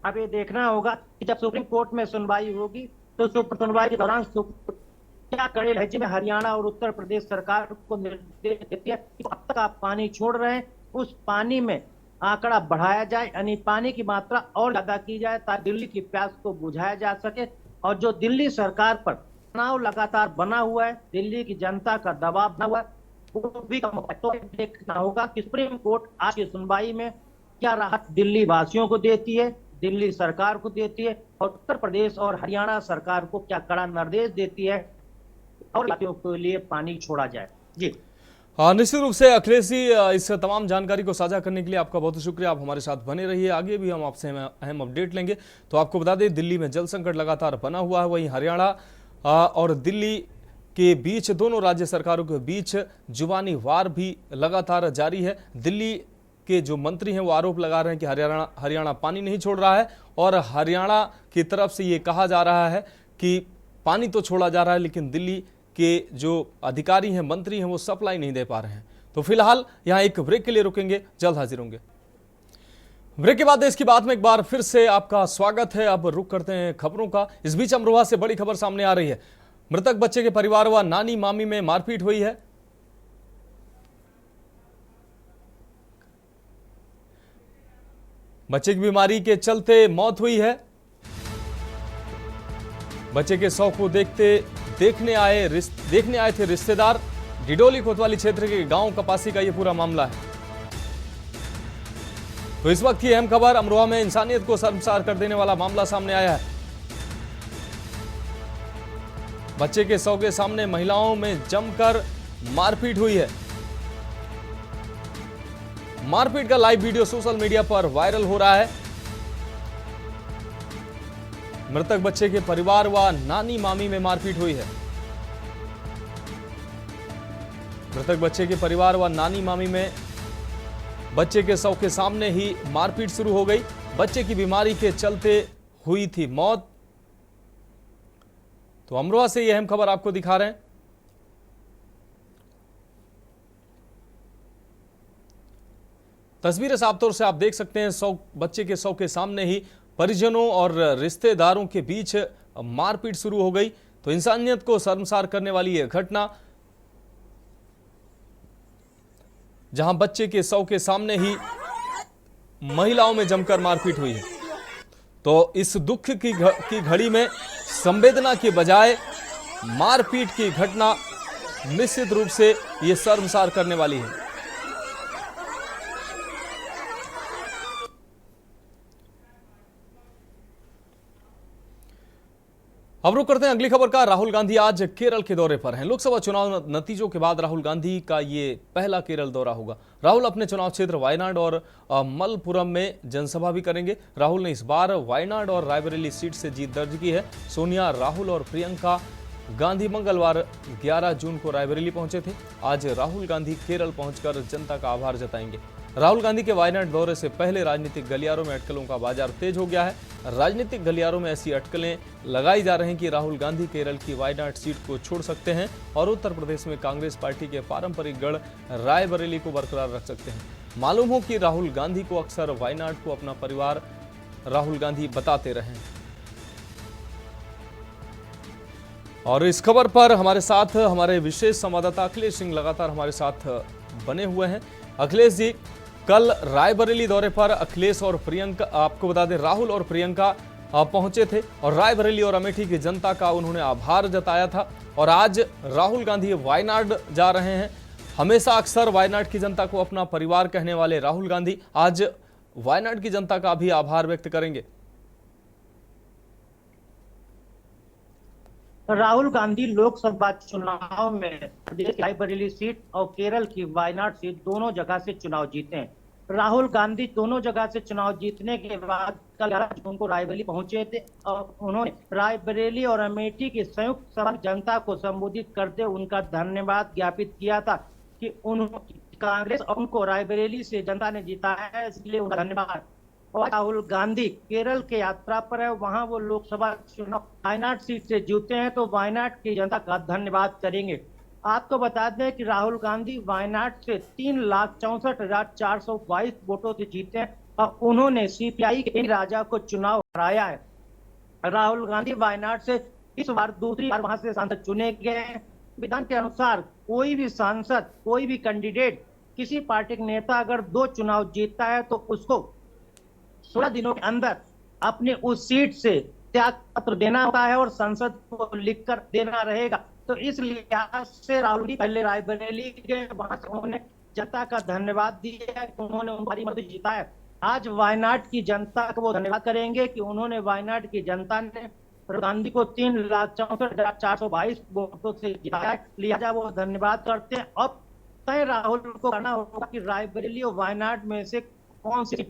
अब ये देखना होगा कि जब सुप्रीम कोर्ट में सुनवाई होगी तो सुनवाई के दौरान क्या कड़े लहजे में हरियाणा और उत्तर प्रदेश सरकार को निर्देश देती है कि अब तक आप पानी छोड़ रहे हैं उस पानी में आंकड़ा बढ़ाया जाए, यानी पानी की मात्रा और ज्यादा की जाए ताकि दिल्ली की प्यास को बुझाया जा सके। और जो दिल्ली सरकार पर तनाव लगातार बना हुआ है, दिल्ली की जनता का दबाव बना हुआ है, वो भी कम तो देखना होगा कि सुप्रीम कोर्ट आज की सुनवाई में क्या राहत दिल्ली वासियों को देती है, दिल्ली सरकार को देती है और उत्तर प्रदेश और हरियाणा सरकार को क्या कड़ा निर्देश देती है और इलाकों के लिए पानी छोड़ा जाए। जी निश्चित रूप से अखिलेश जी, इस तमाम जानकारी को साझा करने के लिए आपका बहुत शुक्रिया। आप हमारे साथ बने रहिए, आगे भी हम आपसे अहम अपडेट लेंगे। तो आपको बता दें, दिल्ली में जल संकट लगातार बना हुआ है, वहीं हरियाणा और दिल्ली के बीच, दोनों राज्य सरकारों के बीच जुबानी वार भी लगातार जारी है। दिल्ली के जो मंत्री हैं वो आरोप लगा रहे हैं कि हरियाणा पानी नहीं छोड़ रहा है और हरियाणा की तरफ से ये कहा जा रहा है कि पानी तो छोड़ा जा रहा है लेकिन दिल्ली के जो अधिकारी हैं, मंत्री हैं, वो सप्लाई नहीं दे पा रहे हैं। तो फिलहाल यहाँ एक ब्रेक के लिए रुकेंगे, जल्द हाजिर होंगे। ब्रेक के बाद देश की बात में एक बार फिर से आपका स्वागत है। अब रुक करते हैं खबरों का। इस बीच अमरोहा से बड़ी खबर सामने आ रही है। मृतक बच्चे के परिवार व नानी मामी में मारपीट हुई है। बच्चे की बीमारी के चलते मौत हुई है। बच्चे के शव को देखने आए थे रिश्तेदार। डिडोली कोतवाली क्षेत्र के गांव कपासी का यह पूरा मामला है। तो इस वक्त की अहम खबर, अमरोहा में इंसानियत को शर्मसार कर देने वाला मामला सामने आया है। बच्चे के शव के सामने महिलाओं में जमकर मारपीट हुई है। मारपीट का लाइव वीडियो सोशल मीडिया पर वायरल हो रहा है। मृतक बच्चे के परिवार व नानी मामी में मारपीट हुई है। मृतक बच्चे के परिवार व नानी मामी में बच्चे के शव के सामने ही मारपीट शुरू हो गई। बच्चे की बीमारी के चलते हुई थी मौत। तो अमरोहा से यह अहम खबर आपको दिखा रहे हैं। तस्वीरें साफ तौर से आप देख सकते हैं, बच्चे के शव के सामने ही परिजनों और रिश्तेदारों के बीच मारपीट शुरू हो गई। तो इंसानियत को शर्मसार करने वाली यह घटना, जहां बच्चे के शव के सामने ही महिलाओं में जमकर मारपीट हुई है। तो इस दुख की घड़ी में संवेदना के बजाय मारपीट की घटना निश्चित रूप से ये शर्मसार करने वाली है। अब रुक करते हैं अगली खबर का। राहुल गांधी आज केरल के दौरे पर हैं। लोकसभा चुनाव नतीजों के बाद राहुल गांधी का ये पहला केरल दौरा होगा। राहुल अपने चुनाव क्षेत्र वायनाड और मलपुरम में जनसभा भी करेंगे। राहुल ने इस बार वायनाड और रायबरेली सीट से जीत दर्ज की है। सोनिया, राहुल और प्रियंका गांधी मंगलवार 11 जून को रायबरेली पहुंचे थे। आज राहुल गांधी केरल पहुंचकर जनता का आभार जताएंगे। राहुल गांधी के वायनाड दौरे से पहले राजनीतिक गलियारों में अटकलों का बाजार तेज हो गया है। राजनीतिक गलियारों में ऐसी अटकलें लगाई जा रही हैं कि राहुल गांधी केरल की वायनाड सीट को छोड़ सकते हैं और उत्तर प्रदेश में कांग्रेस पार्टी के पारंपरिक गढ़ रायबरेली को बरकरार रख सकते हैं। मालूम हो कि राहुल गांधी को अक्सर वायनाड को अपना परिवार राहुल गांधी बताते रहे। और इस खबर पर हमारे साथ हमारे विशेष संवाददाता अखिलेश सिंह लगातार हमारे साथ बने हुए हैं। अखिलेश जी, कल रायबरेली दौरे पर अखिलेश और प्रियंका, आपको बता दें राहुल और प्रियंका पहुंचे थे और रायबरेली और अमेठी की जनता का उन्होंने आभार जताया था। और आज राहुल गांधी वायनाड जा रहे हैं। हमेशा अक्सर वायनाड की जनता को अपना परिवार कहने वाले राहुल गांधी आज वायनाड की जनता का भी आभार व्यक्त करेंगे। राहुल गांधी लोकसभा चुनाव में प्रदेश की रायबरेली सीट और केरल की वायनाड सीट दोनों जगह से चुनाव जीते हैं। राहुल गांधी दोनों जगह से चुनाव जीतने के बाद कल 11 जून को रायबरेली पहुंचे थे और उन्होंने रायबरेली और अमेठी की संयुक्त सभा जनता को संबोधित करते उनका धन्यवाद ज्ञापित किया था कि कांग्रेस उनको रायबरेली से जनता ने जिताया है, इसलिए उनका धन्यवाद। और राहुल गांधी केरल के यात्रा पर है, वहां वो लोकसभा चुनाव वायनाड सीट से जीते हैं तो वायनाड की जनता का धन्यवाद करेंगे। आपको बता दें कि राहुल गांधी वायनाड से 3,64,422 वोटों से जीते हैं और उन्होंने सीपीआई के राजा को चुनाव हराया है। राहुल गांधी वायनाड से इस बार दूसरी बार वहां से सांसद चुने गए हैं। विधान के अनुसार कोई भी सांसद, कोई भी कैंडिडेट, किसी पार्टी के नेता अगर 2 चुनाव जीतता है तो उसको 16 दिनों के अंदर अपने उस सीट से त्याग पत्र देना होता है और संसद को लिखकर देना रहेगा। तो इस लिहाज से राहुल जी पहले रायबरेली गए, वहां से उन्होंने जनता का धन्यवाद दिया कि उन्होंने उनकी मदद जिताया। आज वायनाड की जनता को वो धन्यवाद करेंगे कि उन्होंने वायनाड की जनता ने गांधी को 3,64,422 वोटों से जिताया, लिहाजा वो धन्यवाद करते हैं। अब तय राहुल को करना होगा कि रायबरेली और वायनाड में से कौन सी सीट,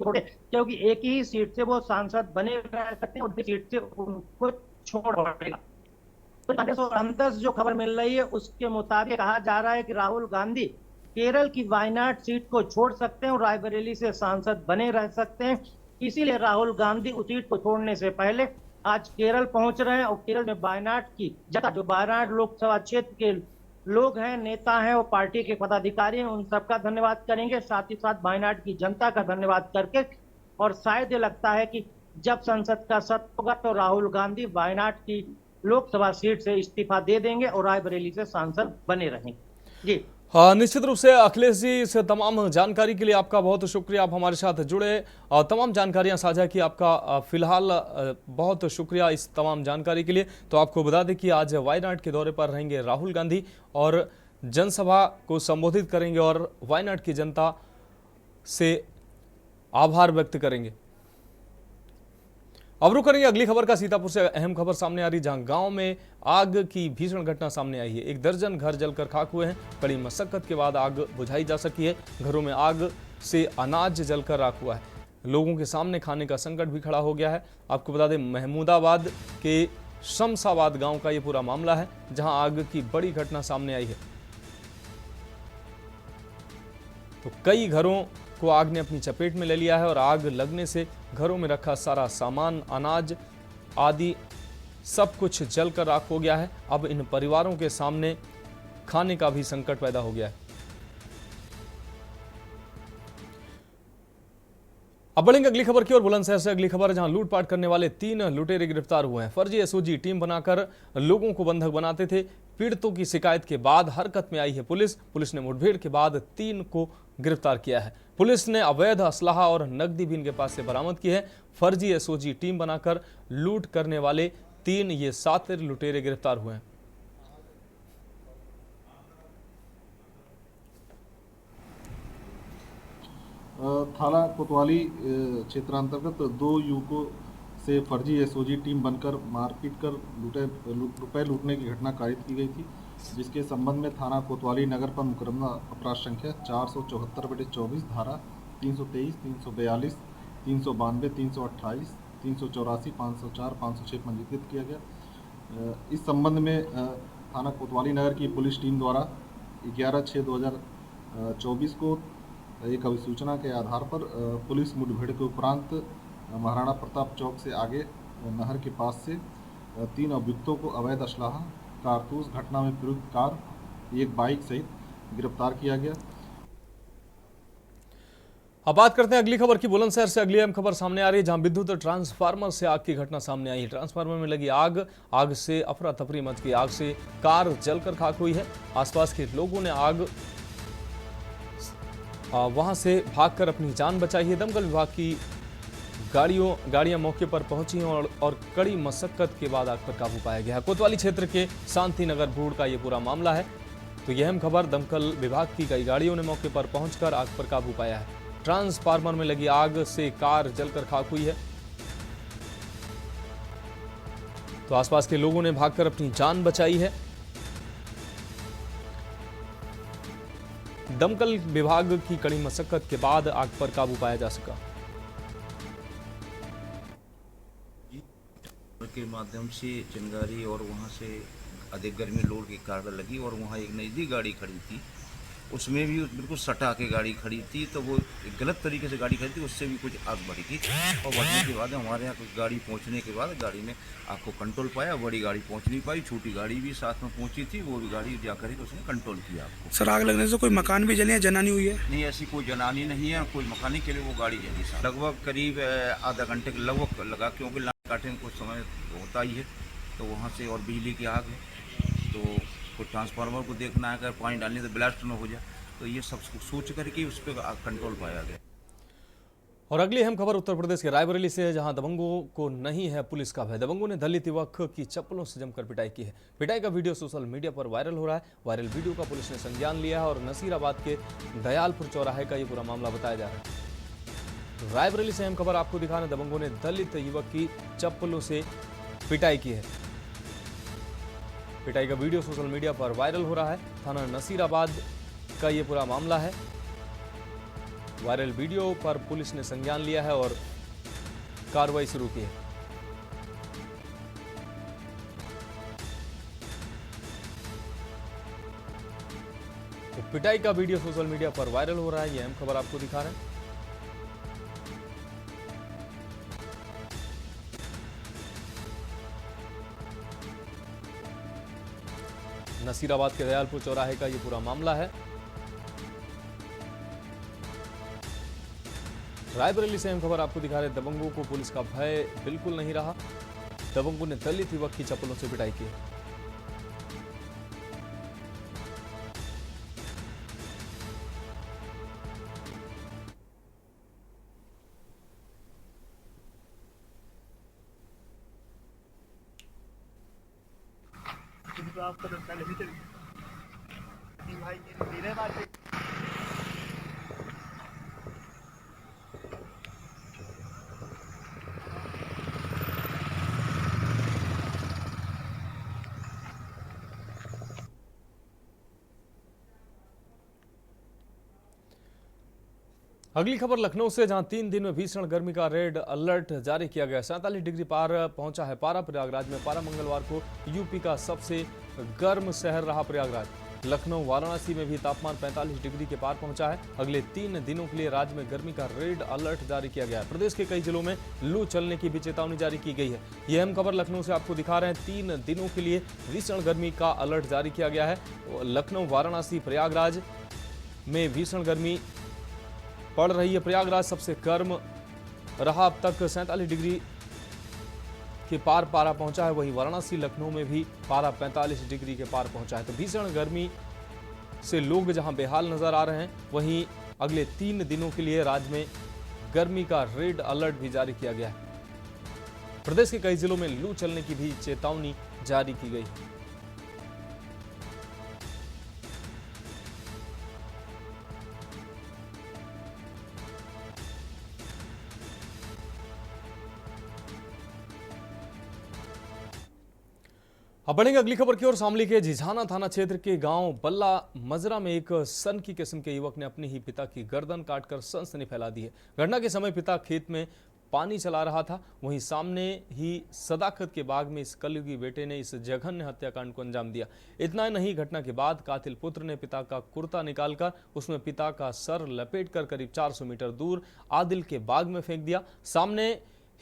क्योंकि एक ही सीट से वो सांसद बने रह सकते हैं और सीट से उनको छोड़ पड़ेगा। तो अंदर जो खबर मिल रही है उसके मुताबिक कहा जा रहा है कि राहुल गांधी केरल की वायनाड सीट को छोड़ सकते हैं और रायबरेली से सांसद बने रह सकते हैं। इसीलिए राहुल गांधी उस सीट को छोड़ने से पहले आज केरल पहुंच रहे हैं और केरल में वायनाड की जनता, जो वायनाड लोकसभा क्षेत्र के लोग हैं, नेता हैं और पार्टी के पदाधिकारी हैं, उन सबका धन्यवाद करेंगे। साथ ही साथ वायनाड की जनता का धन्यवाद करके, और शायद ये लगता है कि जब संसद का सत्र होगा तो राहुल गांधी वायनाड की लोकसभा सीट से इस्तीफा दे देंगे और रायबरेली से सांसद बने रहेंगे। जी हाँ, निश्चित रूप से अखिलेश जी, इस तमाम जानकारी के लिए आपका बहुत शुक्रिया। आप हमारे साथ जुड़े और तमाम जानकारियां साझा की, आपका फिलहाल बहुत शुक्रिया इस तमाम जानकारी के लिए। तो आपको बता दें कि आज वायनाड के दौरे पर रहेंगे राहुल गांधी और जनसभा को संबोधित करेंगे और वायनाड की जनता से आभार व्यक्त करेंगे। अब रुक करेंगे अगली खबर का। सीतापुर से अहम खबर सामने आ रही, जहां गांव में आग की भीषण घटना सामने आई है। 1 दर्जन घर जलकर खाक हुए हैं। कड़ी मशक्कत के बाद आग बुझाई जा सकी है। घरों में आग से अनाज जलकर राख हुआ है। लोगों के सामने खाने का संकट भी खड़ा हो गया है। आपको बता दें, महमूदाबाद के शमशाबाद गांव का ये पूरा मामला है, जहां आग की बड़ी घटना सामने आई है। तो कई घरों को आग ने अपनी चपेट में ले लिया है और आग लगने से घरों में रखा सारा सामान, अनाज आदि सब कुछ जलकर राख हो गया है। अब इन परिवारों के सामने खाने का भी संकट पैदा हो गया है। अब बढ़ेंगे अगली खबर की ओर। बुलंदशहर से अगली खबर, जहां लूटपाट करने वाले 3 लुटेरे गिरफ्तार हुए हैं। फर्जी एसओजी टीम बनाकर लोगों को बंधक बनाते थे। पीड़ितों की शिकायत के बाद हरकत में आई है पुलिस ने मुठभेड़ के बाद 3 को गिरफ्तार किया है। पुलिस ने अवैध असलाहा और नकदी भी इनके पास से बरामद की है। फर्जी एसओजी टीम बनाकर लूट करने वाले 3 ये 7 लुटेरे गिरफ्तार हुए हैं। थाना कोतवाली क्षेत्रांतर्गत 2 युवकों से फर्जी एसओजी टीम बनकर मारपीट कर रुपए लूटने की घटना कारित की गई थी, जिसके संबंध में थाना कोतवाली नगर पर मुकदमा अपराध संख्या 474/24 धारा 323, 342, 392, 328, 384, 504, 506 पंजीकृत किया गया। इस संबंध में थाना कोतवाली नगर की पुलिस टीम द्वारा 11/6/2024 को एक अभिसूचना के आधार पर पुलिस मुठभेड़ के उपरांत महाराणा प्रताप चौक से आगे नहर के पास से 3 अभियुक्तों को अवैध असलाहा, कारतूस, घटना में प्रयुक्त कार, एक बाइक सहित गिरफ्तार किया गया। अब बात करते हैं अगली खबर की। बुलंदशहर से अगली अहम खबर सामने आ रही है, जहां विद्युत ट्रांसफार्मर से आग की घटना सामने आई है। ट्रांसफार्मर में लगी आग से अफरा तफरी मच गई। आग से कार जलकर खाक हुई है। आसपास के लोगों ने वहां से भागकर अपनी जान बचाई है। दमकल विभाग की गाड़ियां मौके पर पहुंची और कड़ी मशक्कत के बाद आग पर काबू पाया गया। कोतवाली क्षेत्र के शांति नगर भूड़ का यह पूरा मामला है। तो यह अहम खबर, दमकल विभाग की कई गाड़ियों ने मौके पर पहुंचकर आग पर काबू पाया है। ट्रांसफार्मर में लगी आग से कार जलकर खाक हुई है। तो आसपास के लोगों ने भागकर अपनी जान बचाई है। दमकल विभाग की कड़ी मशक्कत के बाद आग पर काबू पाया जा सका। के माध्यम से चिंगारी और वहाँ से अधिक गर्मी लोड की कार लगी और वहाँ एक नज़दीक गाड़ी खड़ी थी, उसमें भी बिल्कुल सटा के गाड़ी खड़ी थी, तो वो गलत तरीके से गाड़ी खड़ी थी, उससे भी कुछ आग बढ़ी थी। और बढ़ने के बाद हमारे यहाँ कुछ गाड़ी पहुँचने के बाद गाड़ी ने आग को कंट्रोल पाया। बड़ी गाड़ी पहुँच नहीं पाई, छोटी गाड़ी भी साथ में पहुँची थी, वो भी गाड़ी जाकर ही उसने कंट्रोल किया आपको। सर, आग लगने से कोई मकान भी जले या जनानी हुई है? नहीं, ऐसी कोई जनानी नहीं है, कोई मकानी के लिए वो गाड़ी जली। लगभग करीब आधा घंटे के लगभग लगा, क्योंकि लाइन काटने में कुछ समय होता ही है। तो वहाँ से और बिजली की आग है, तो कुछ ट्रांसफार्मर को देखना है, अगर पानी डालने से ब्लास्ट न हो जाए, तो ये सब सोच करके उस पर कंट्रोल पाया गया। और अगली अहम खबर उत्तर प्रदेश के रायबरेली से है, जहां दबंगों को नहीं है पुलिस का भय। दबंगों ने दलित युवक की चप्पलों से जमकर पिटाई की है। पिटाई का वीडियो सोशल मीडिया पर वायरल हो रहा है। वायरल वीडियो का पुलिस ने संज्ञान लिया है और नसीराबाद के दयालपुर चौराहे का ये पूरा मामला बताया जा रहा है। रायबरेली से अहम खबर आपको दिखाना, दबंगों ने दलित युवक की चप्पलों से पिटाई की है। पिटाई का वीडियो सोशल मीडिया पर वायरल हो रहा है। थाना नसीराबाद का ये पूरा मामला है। वायरल वीडियो पर पुलिस ने संज्ञान लिया है और कार्रवाई शुरू की है। तो पिटाई का वीडियो सोशल मीडिया पर वायरल हो रहा है, ये अहम खबर आपको दिखा रहे हैं। नसीराबाद के दयालपुर चौराहे का ये पूरा मामला है। रायबरेली से अहम खबर आपको दिखा रहे, दबंगों को पुलिस का भय बिल्कुल नहीं रहा। दबंगों ने दलित युवक की चप्पलों से पिटाई की। अगली खबर लखनऊ से, जहां 3 दिन में भीषण गर्मी का रेड अलर्ट जारी किया गया। 47 डिग्री पार पहुंचा है पारा। प्रयागराज में पारा मंगलवार को यूपी का सबसे गर्म शहर रहा प्रयागराज। लखनऊ, वाराणसी में भी तापमान 45 डिग्री के पार पहुंचा है। अगले 3 दिनों के लिए राज्य में गर्मी का रेड अलर्ट जारी किया गया है। प्रदेश के कई जिलों में लू चलने की भी चेतावनी जारी की गई है। यह अहम खबर लखनऊ से आपको दिखा रहे हैं। 3 दिनों के लिए भीषण गर्मी का अलर्ट जारी किया गया है। लखनऊ, वाराणसी, प्रयागराज में भीषण गर्मी पड़ रही है। प्रयागराज सबसे गर्म रहा। अब तक 47 डिग्री के पार पारा पहुंचा है। वहीं वाराणसी, लखनऊ में भी पारा 45 डिग्री के पार पहुंचा है। तो भीषण गर्मी से लोग जहां बेहाल नजर आ रहे हैं, वहीं अगले 3 दिनों के लिए राज्य में गर्मी का रेड अलर्ट भी जारी किया गया है। प्रदेश के कई जिलों में लू चलने की भी चेतावनी जारी की गई। अब बढ़ेंगे अगली खबर की ओर। शामली के झिझाना थाना क्षेत्र के गांव बल्ला मजरा में एक सन की किस्म के युवक ने अपनी ही पिता की गर्दन काटकर सनसनी फैला दी है। घटना के समय पिता खेत में पानी चला रहा था। वहीं सामने ही सदाकत के बाग में इस कलयुगी बेटे ने इस जघन्य हत्याकांड को अंजाम दिया। इतना नहीं, घटना के बाद कातिल पुत्र ने पिता का कुर्ता निकालकर उसमें पिता का सर लपेटकर करीब 400 मीटर दूर आदिल के बाग में फेंक दिया। सामने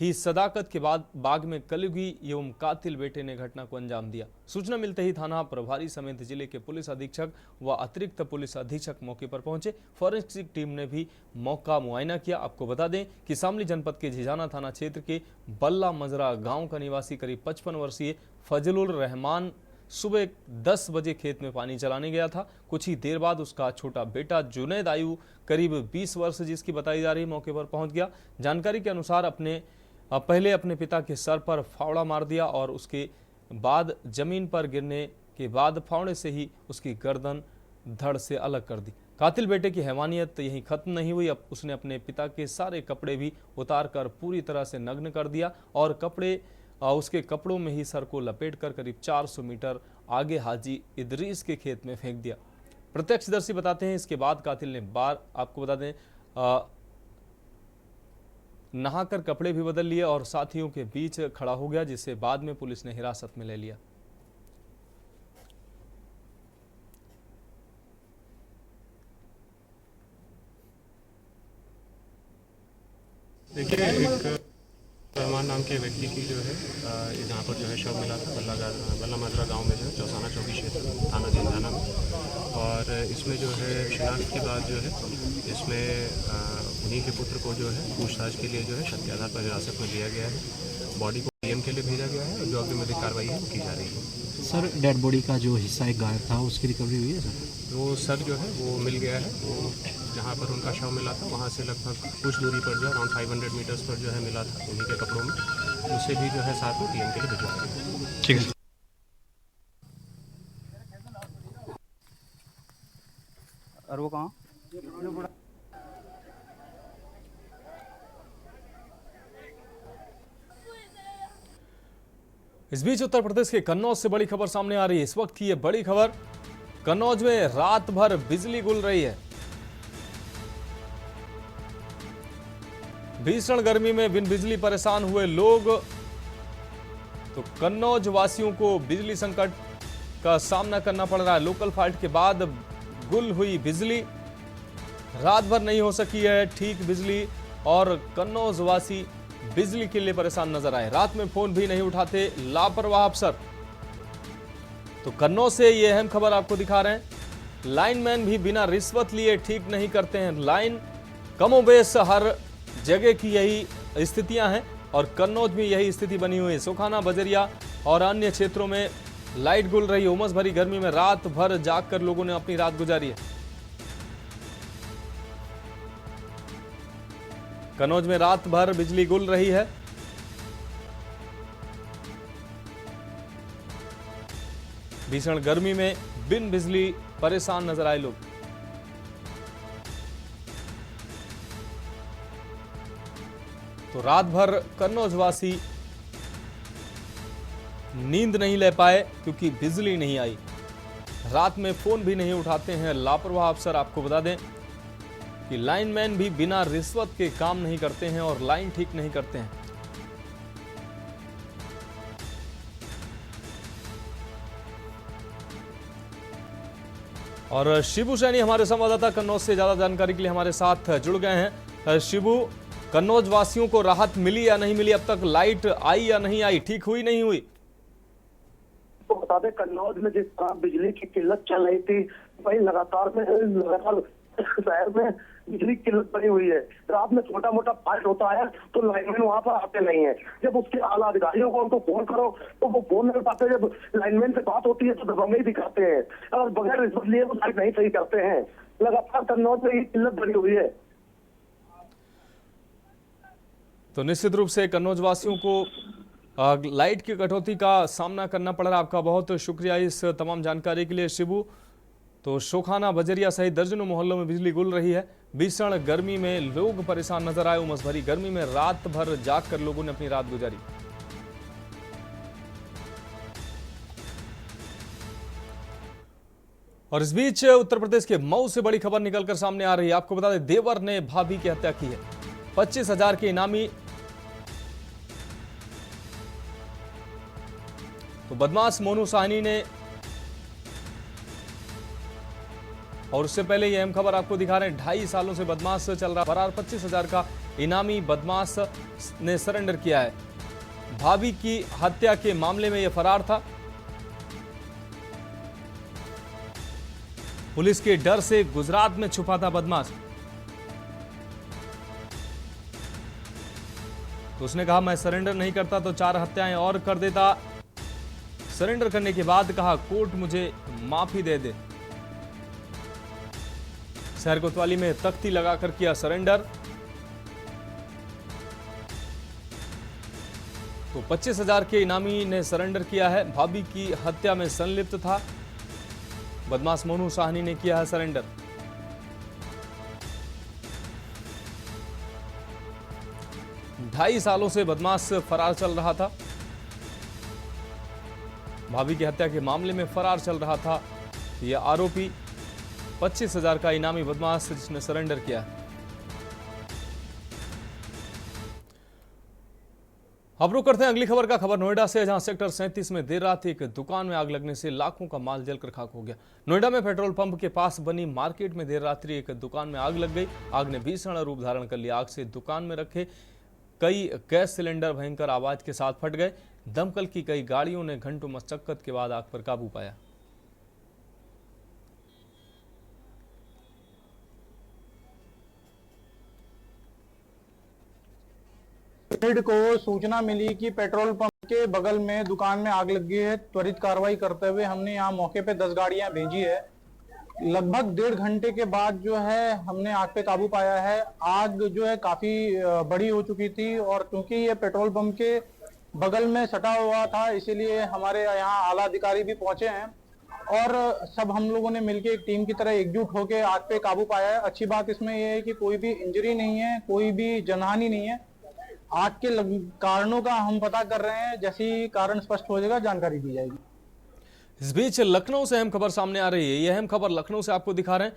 ही सदाकत के बाद बाग में कलयुगी एवं कातिल बेटे ने घटना को अंजाम दिया। सूचना मिलते ही थाना प्रभारी समेत जिले के पुलिस अधीक्षक व अतिरिक्त पुलिस अधीक्षक मौके पर पहुंचे। फॉरेंसिक टीम ने भी मौका मुआयना किया। आपको बता दें कि शामली जनपद के झिझाना थाना क्षेत्र के बल्ला मजरा गांव का निवासी करीब 55 वर्षीय फजलुर रहमान सुबह 10 बजे खेत में पानी चलाने गया था। कुछ ही देर बाद उसका छोटा बेटा जुनैद आयु करीब 20 वर्ष जिसकी बताई जा रही मौके पर पहुंच गया। जानकारी के अनुसार पहले अपने पिता के सर पर फावड़ा मार दिया और उसके बाद जमीन पर गिरने के बाद फावड़े से ही उसकी गर्दन धड़ से अलग कर दी। कातिल बेटे की हैवानियत यहीं खत्म नहीं हुई। अब उसने अपने पिता के सारे कपड़े भी उतार कर पूरी तरह से नग्न कर दिया और उसके कपड़ों में ही सर को लपेटकर करीब 400 मीटर आगे हाजी इदरीस के खेत में फेंक दिया। प्रत्यक्षदर्शी बताते हैं इसके बाद कातिल ने आपको बता दें नहाकर कपड़े भी बदल लिए और साथियों के बीच खड़ा हो गया, जिसे बाद में पुलिस ने हिरासत में ले लिया। देखिए, एक रहमान नाम के व्यक्ति की जो है यहाँ पर जो है शव मिला था बल्ला मजरा गांव में जो है चौसाना चौकी क्षेत्र थाना झिझाना में। और इसमें जो है शिनाख्त के बाद जो है इसमें उन्हीं के पुत्र को जो है पूछताछ के लिए जो है शक के आधार पर हिरासत में लिया गया है। बॉडी को पीएम के लिए भेजा गया है और जो अग्रिम विधिक कार्रवाई है वो की जा रही है। सर, डेड बॉडी का जो हिस्सा एक गायब था उसकी रिकवरी हुई है सर? वो सर जो है वो मिल गया है। वो जहाँ पर उनका शव मिला था वहाँ से लगभग कुछ दूरी पर जो है अराउंड 500 मीटर्स पर जो है मिला था उन्हीं के कपड़ों में। उसे भी जो है साथ में पीएम के लिए भिजवा दिया। ठीक है। और वो कहाँ? इस बीच उत्तर प्रदेश के कन्नौज से बड़ी खबर सामने आ रही है। इस वक्त की ये बड़ी खबर, कन्नौज में रात भर बिजली गुल रही है। भीषण गर्मी में बिन बिजली परेशान हुए लोग, तो कन्नौज वासियों को बिजली संकट का सामना करना पड़ रहा है। लोकल फॉल्ट के बाद गुल हुई बिजली, रात भर नहीं हो सकी है ठीक बिजली और कन्नौज वासी बिजली के लिए परेशान नजर आए। रात में फोन भी नहीं उठाते लापरवाह अफसर। तो कन्नौज से ये अहम खबर आपको दिखा रहे हैं। लाइनमैन भी बिना रिश्वत लिए ठीक नहीं करते हैं लाइन। कमोबेश हर जगह की यही स्थितियां हैं और कन्नौज में यही स्थिति बनी हुई है। सुखाना, बजरिया और अन्य क्षेत्रों में लाइट गुल रही है। उमस भरी गर्मी में रात भर जागकर लोगों ने अपनी रात गुजारी है। कन्नौज में रात भर बिजली गुल रही है। भीषण गर्मी में बिन बिजली परेशान नजर आए लोग। तो रात भर कन्नौज वासी नींद नहीं ले पाए क्योंकि बिजली नहीं आई। रात में फोन भी नहीं उठाते हैं लापरवाह अफसर। आपको बता दें कि लाइनमैन भी बिना रिश्वत के काम नहीं करते हैं और लाइन ठीक नहीं करते हैं। और शिबू सैनी हमारे संवाददाता कन्नौज से ज्यादा जानकारी के लिए हमारे साथ जुड़ गए हैं। शिबू, कन्नौज वासियों को राहत मिली या नहीं मिली? अब तक लाइट आई या नहीं आई, ठीक हुई नहीं हुई? तो बता दें, कन्नौज में जिस तरह बिजली की किल्लत चल रही थी वही लगातार शहर में बिजली की किल्लत बनी हुई है। रात में छोटा मोटा फाल्ट होता है तो लाइनमैन वहाँ पर आते नहीं है। जब उसके आला अधिकारियों को उनको फोन करो तो वो फोन नहीं पाते। जब लाइनमैन से बात होती है तो दबंगई दिखाते हैं और बगैर रिश्वत लिए वो लाइट नहीं सही करते हैं। लगातार कन्नौज में ये किल्लत बनी हुई है। तो निश्चित रूप से कन्नौज वासियों को लाइट की कटौती का सामना करना पड़ रहा। आपका बहुत शुक्रिया इस तमाम जानकारी के लिए शिबू। तो शोखाना, बजरिया सहित दर्जनों मोहल्लों में बिजली गुल रही है। भीषण गर्मी में लोग परेशान नजर आए। उमस भरी गर्मी में रात भर जाग कर लोगों ने अपनी रात गुजारी। और इस बीच उत्तर प्रदेश के मऊ से बड़ी खबर निकलकर सामने आ रही है। आपको बता दें, देवर ने भाभी की हत्या की है। 25,000 के इनामी तो बदमाश मोनू साहनी ने, और उससे पहले ये अहम खबर आपको दिखा रहे हैं। 2.5 सालों से बदमाश चल रहा फरार। 25,000 का इनामी बदमाश ने सरेंडर किया है। भाभी की हत्या के मामले में यह फरार था। पुलिस के डर से गुजरात में छुपा था बदमाश। तो उसने कहा मैं सरेंडर नहीं करता तो 4 हत्याएं और कर देता। सरेंडर करने के बाद कहा कोर्ट मुझे माफी दे दे। शहर कोतवाली में तख्ती लगाकर किया सरेंडर। तो 25,000 के इनामी ने सरेंडर किया है। भाभी की हत्या में संलिप्त था बदमाश मोनू साहनी ने किया है सरेंडर। ढाई सालों से बदमाश फरार चल रहा था। भाभी की हत्या के मामले में फरार चल रहा था यह आरोपी। 25,000 का इनामी बदमाश जिसने सरेंडर किया। अब रुक करते हैं अगली खबर का। खबर नोएडा से, जहां सेक्टर 37 में देर रात एक दुकान में आग लगने से लाखों का माल जलकर खाक हो गया। नोएडा में पेट्रोल पंप के पास बनी मार्केट में देर रात्रि एक दुकान में आग लग गई। आग ने भीषण रूप धारण कर लिया। आग से दुकान में रखे कई गैस सिलेंडर भयंकर आवाज के साथ फट गए। दमकल की कई गाड़ियों ने घंटों मशक्कत के बाद आग पर काबू पाया। को सूचना मिली कि पेट्रोल पंप के बगल में दुकान में आग लग गई है। त्वरित कार्रवाई करते हुए हमने यहाँ मौके पे 10 गाड़ियां भेजी है। लगभग 1.5 घंटे के बाद जो है हमने आग पे काबू पाया है। आग जो है काफी बड़ी हो चुकी थी और क्योंकि ये पेट्रोल पंप के बगल में सटा हुआ था इसीलिए हमारे यहाँ आला अधिकारी भी पहुंचे हैं और सब हम लोगों ने मिलकर एक टीम की तरह एकजुट होकर आग पे काबू पाया है। अच्छी बात इसमें यह है कि कोई भी इंजरी नहीं है, कोई भी जनहानि नहीं है। आग के कारणों का हम पता कर रहे हैं। जैसे ही कारण स्पष्ट हो जाएगा जानकारी दी जाएगी। इस बीच लखनऊ से अहम खबर सामने आ रही है। यह अहम खबर लखनऊ से आपको दिखा रहे हैं।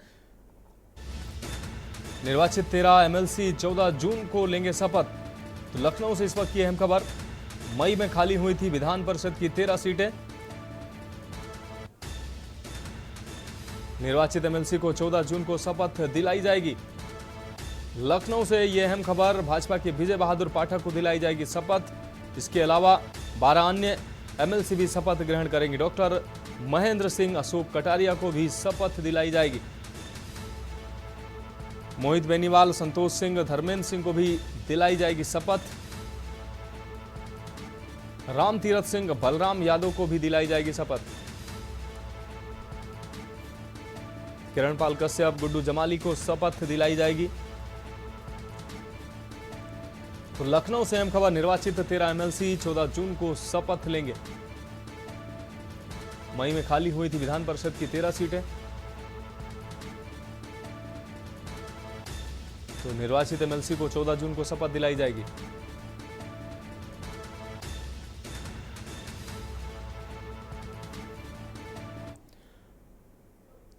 निर्वाचित 13 एमएलसी 14 जून को लेंगे शपथ। तो लखनऊ से इस वक्त की अहम खबर। मई में खाली हुई थी विधान परिषद की 13 सीटें। निर्वाचित एमएलसी को 14 जून को शपथ दिलाई जाएगी। लखनऊ से यह अहम खबर। भाजपा के विजय बहादुर पाठक को दिलाई जाएगी शपथ। इसके अलावा 12 अन्य एमएलसी भी शपथ ग्रहण करेंगे। डॉक्टर महेंद्र सिंह, अशोक कटारिया को भी शपथ दिलाई जाएगी। मोहित बेनीवाल, संतोष सिंह, धर्मेंद्र सिंह को भी दिलाई जाएगी शपथ। राम तीरथ सिंह, बलराम यादव को भी दिलाई जाएगी शपथ। किरणपाल कश्यप, गुड्डू जमाली को शपथ दिलाई जाएगी। तो लखनऊ से अहम खबर। निर्वाचित 13 एमएलसी 14 जून को शपथ लेंगे। मई में खाली हुई थी विधान परिषद की 13 सीटें। तो निर्वाचित एमएलसी को 14 जून को शपथ दिलाई जाएगी।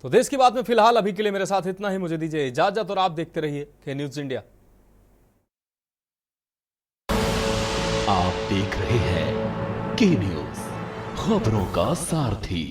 तो देश की बात में फिलहाल अभी के लिए मेरे साथ इतना ही। मुझे दीजिए इजाजत और आप देखते रहिए के न्यूज इंडिया। आप देख रहे हैं के न्यूज, खबरों का सारथी।